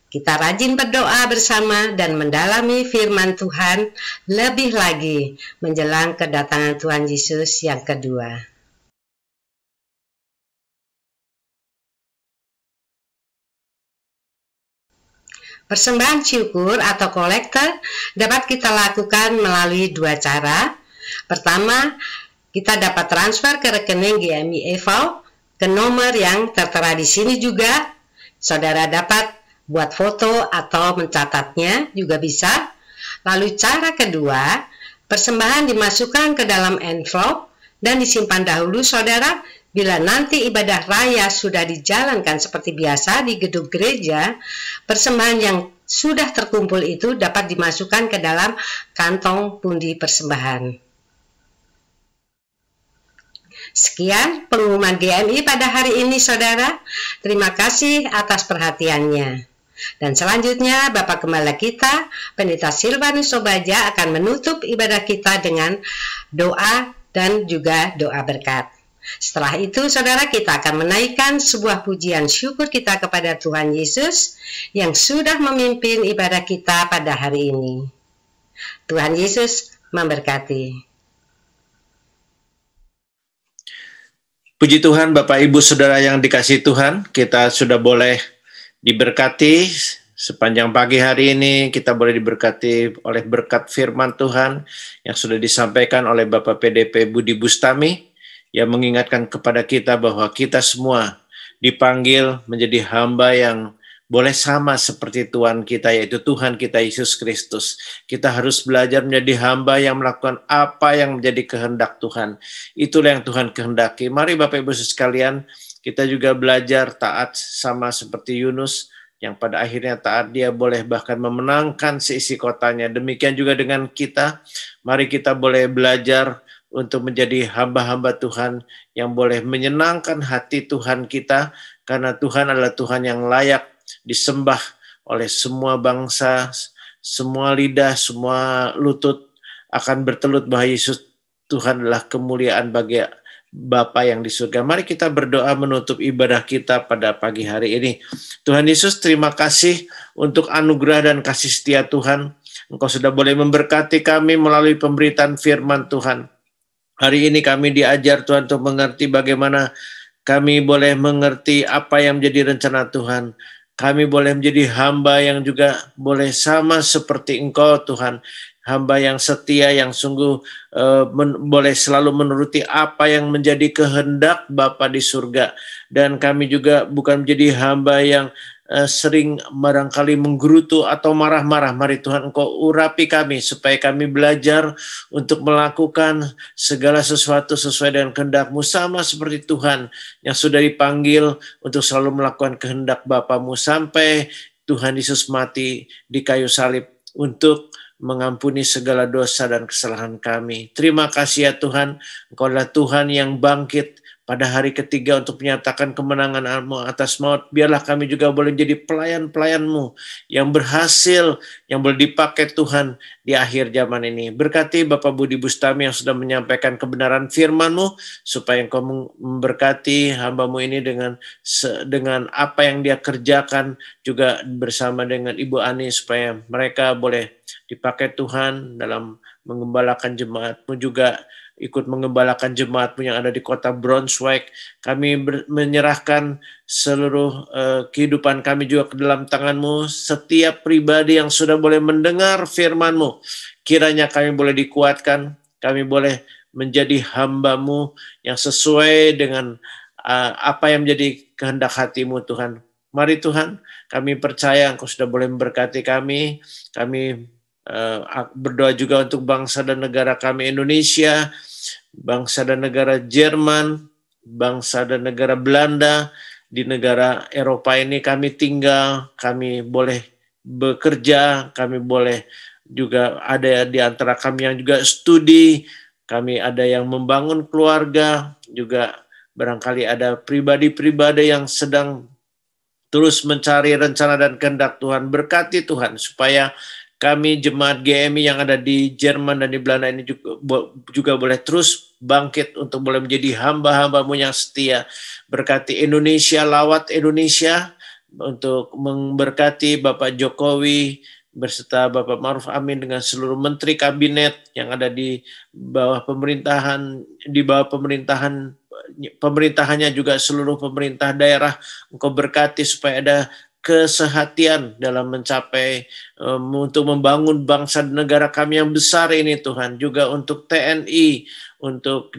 Kita rajin berdoa bersama dan mendalami firman Tuhan lebih lagi menjelang kedatangan Tuhan Yesus yang kedua. Persembahan syukur atau kolektor dapat kita lakukan melalui dua cara. Pertama, kita dapat transfer ke rekening GMI EVO ke nomor yang tertera di sini juga. Saudara dapat buat foto atau mencatatnya juga bisa. Lalu cara kedua, persembahan dimasukkan ke dalam envelope dan disimpan dahulu saudara. Bila nanti ibadah raya sudah dijalankan seperti biasa di gedung gereja, persembahan yang sudah terkumpul itu dapat dimasukkan ke dalam kantong pundi persembahan. Sekian pengumuman GMI pada hari ini saudara. Terima kasih atas perhatiannya. Dan selanjutnya Bapak Gembala kita, Pendeta Silvanus Sobaja, akan menutup ibadah kita dengan doa dan juga doa berkat. Setelah itu saudara, kita akan menaikkan sebuah pujian syukur kita kepada Tuhan Yesus yang sudah memimpin ibadah kita pada hari ini. Tuhan Yesus memberkati. Puji Tuhan, Bapak Ibu Saudara yang dikasihi Tuhan, kita sudah boleh diberkati sepanjang pagi hari ini. Kita boleh diberkati oleh berkat firman Tuhan yang sudah disampaikan oleh Bapak PDP Budi Bustami, yang mengingatkan kepada kita bahwa kita semua dipanggil menjadi hamba yang boleh sama seperti Tuhan kita, yaitu Tuhan kita Yesus Kristus. Kita harus belajar menjadi hamba yang melakukan apa yang menjadi kehendak Tuhan. Itulah yang Tuhan kehendaki. Mari Bapak Ibu sekalian, kita juga belajar taat sama seperti Yunus, yang pada akhirnya taat, dia boleh bahkan memenangkan seisi kotanya. Demikian juga dengan kita, mari kita boleh belajar untuk menjadi hamba-hamba Tuhan yang boleh menyenangkan hati Tuhan kita, karena Tuhan adalah Tuhan yang layak disembah oleh semua bangsa, semua lidah, semua lutut akan bertelut bahwa Yesus Tuhan adalah kemuliaan bagi Bapa yang di surga. Mari kita berdoa menutup ibadah kita pada pagi hari ini. Tuhan Yesus, terima kasih untuk anugerah dan kasih setia Tuhan. Engkau sudah boleh memberkati kami melalui pemberitaan firman Tuhan. Hari ini kami diajar Tuhan untuk mengerti bagaimana kami boleh mengerti apa yang menjadi rencana Tuhan. Kami boleh menjadi hamba yang juga boleh sama seperti Engkau Tuhan. Hamba yang setia, yang sungguh boleh selalu menuruti apa yang menjadi kehendak Bapa di surga. Dan kami juga bukan menjadi hamba yang sering barangkali menggerutu atau marah-marah. Mari Tuhan Engkau urapi kami supaya kami belajar untuk melakukan segala sesuatu sesuai dengan kehendak-Mu, sama seperti Tuhan yang sudah dipanggil untuk selalu melakukan kehendak Bapa-Mu sampai Tuhan Yesus mati di kayu salib untuk mengampuni segala dosa dan kesalahan kami. Terima kasih ya Tuhan, Engkau adalah Tuhan yang bangkit pada hari ketiga untuk menyatakan kemenangan-Mu atas maut. Biarlah kami juga boleh jadi pelayan-pelayan-Mu yang berhasil, yang boleh dipakai Tuhan di akhir zaman ini. Berkati Bapak Budi Bustami yang sudah menyampaikan kebenaran firman-Mu, supaya Engkau memberkati hamba-Mu ini dengan apa yang dia kerjakan, juga bersama dengan Ibu Ani, supaya mereka boleh dipakai Tuhan dalam mengembalakan jemaat-Mu juga, ikut mengembalakan jemaat-Mu yang ada di kota Braunschweig. Kami menyerahkan seluruh kehidupan kami juga ke dalam tangan-Mu. Setiap pribadi yang sudah boleh mendengar firman-Mu, kiranya kami boleh dikuatkan, kami boleh menjadi hamba-Mu yang sesuai dengan apa yang menjadi kehendak hati-Mu Tuhan. Mari Tuhan, kami percaya Engkau sudah boleh memberkati kami. Kami berdoa juga untuk bangsa dan negara kami Indonesia, bangsa dan negara Jerman, bangsa dan negara Belanda. Di negara Eropa ini kami tinggal, kami boleh bekerja, kami boleh juga ada di antara kami yang juga studi, kami ada yang membangun keluarga, juga barangkali ada pribadi-pribadi yang sedang terus mencari rencana dan kehendak Tuhan. Berkati Tuhan supaya kami jemaat GMI yang ada di Jerman dan di Belanda ini juga boleh terus bangkit untuk boleh menjadi hamba-hamba-Mu yang setia. Berkati Indonesia, lawat Indonesia, untuk memberkati Bapak Jokowi berserta Bapak Ma'ruf Amin dengan seluruh menteri kabinet yang ada di bawah pemerintahannya juga seluruh pemerintah daerah. Engkau berkati supaya ada kesehatian dalam mencapai untuk membangun bangsa dan negara kami yang besar ini Tuhan. Juga untuk TNI, untuk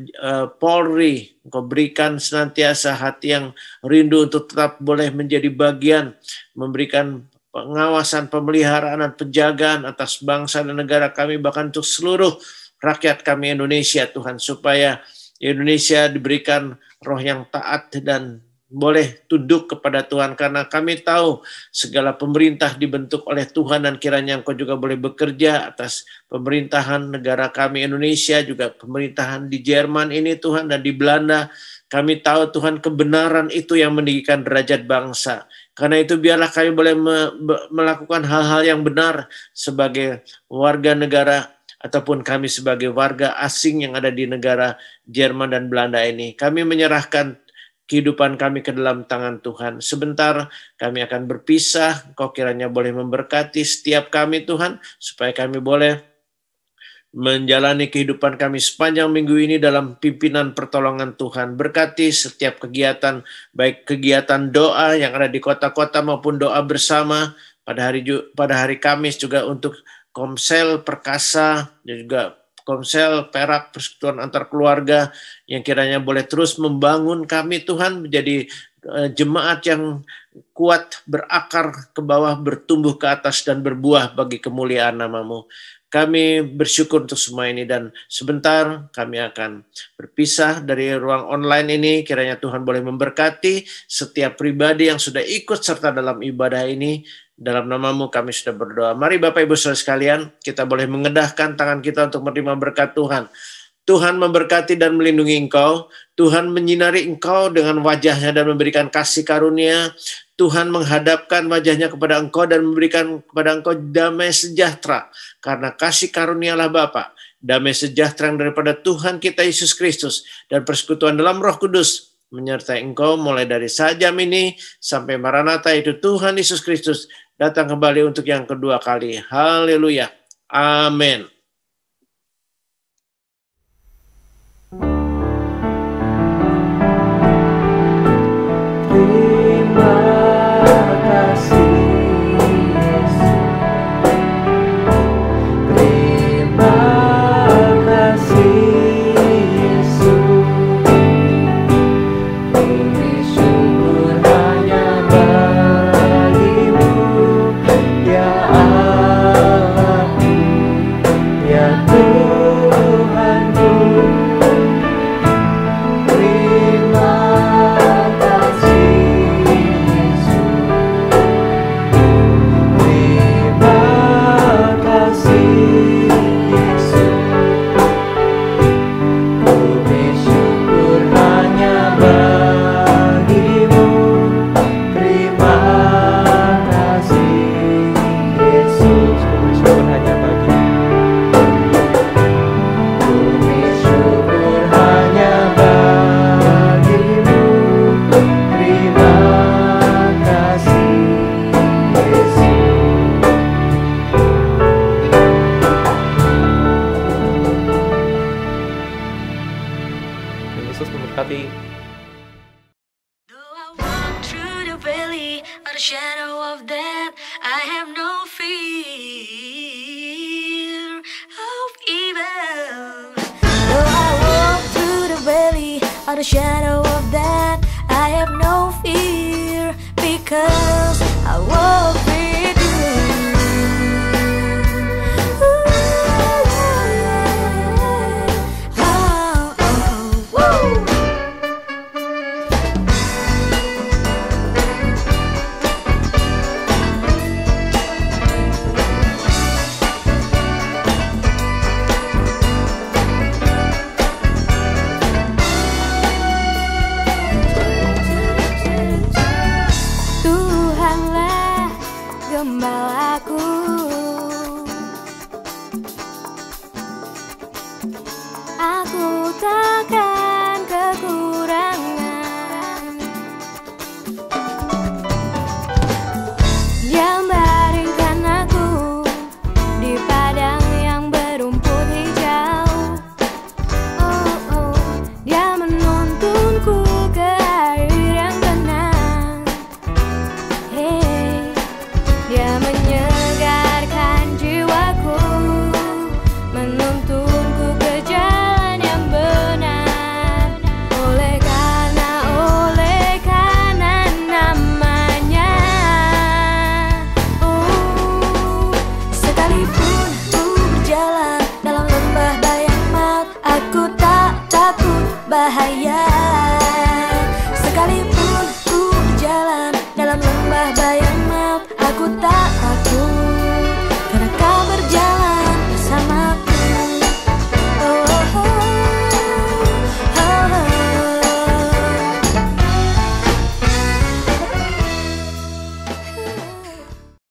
Polri, Engkau berikan senantiasa hati yang rindu untuk tetap boleh menjadi bagian, memberikan pengawasan, pemeliharaan, dan penjagaan atas bangsa dan negara kami, bahkan untuk seluruh rakyat kami Indonesia Tuhan, supaya Indonesia diberikan roh yang taat dan boleh tunduk kepada Tuhan, karena kami tahu segala pemerintah dibentuk oleh Tuhan, dan kiranya Engkau juga boleh bekerja atas pemerintahan negara kami Indonesia, juga pemerintahan di Jerman ini Tuhan, dan di Belanda. Kami tahu Tuhan kebenaran itu yang meninggikan derajat bangsa. Karena itu biarlah kami boleh melakukan hal-hal yang benar sebagai warga negara, ataupun kami sebagai warga asing yang ada di negara Jerman dan Belanda ini. Kami menyerahkan kehidupan kami ke dalam tangan Tuhan. Sebentar kami akan berpisah, Engkau kiranya boleh memberkati setiap kami Tuhan, supaya kami boleh menjalani kehidupan kami sepanjang minggu ini dalam pimpinan pertolongan Tuhan. Berkati setiap kegiatan, baik kegiatan doa yang ada di kota-kota maupun doa bersama pada hari Kamis, juga untuk Komsel Perkasa dan juga Komsel Perak, persekutuan antar keluarga yang kiranya boleh terus membangun kami Tuhan menjadi jemaat yang kuat, berakar ke bawah, bertumbuh ke atas, dan berbuah bagi kemuliaan nama-Mu. Kami bersyukur untuk semua ini, dan sebentar kami akan berpisah dari ruang online ini. Kiranya Tuhan boleh memberkati setiap pribadi yang sudah ikut serta dalam ibadah ini. Dalam nama-Mu kami sudah berdoa. Mari Bapak Ibu Saudara sekalian, kita boleh mengedahkan tangan kita untuk menerima berkat Tuhan. Tuhan memberkati dan melindungi engkau. Tuhan menyinari engkau dengan wajahnya dan memberikan kasih karunia. Tuhan menghadapkan wajahnya kepada engkau dan memberikan kepada engkau damai sejahtera. Karena kasih karunialah Bapa, damai sejahtera yang daripada Tuhan kita Yesus Kristus dan persekutuan dalam Roh Kudus menyertai engkau mulai dari sajam ini sampai Maranatha, itu Tuhan Yesus Kristus datang kembali untuk yang kedua kali. Haleluya. Amin. memberkati. Though I walk through the valley of the shadow of death, I have no fear of evil. Though I walk through the valley of the shadow of death, I have no fear because I walk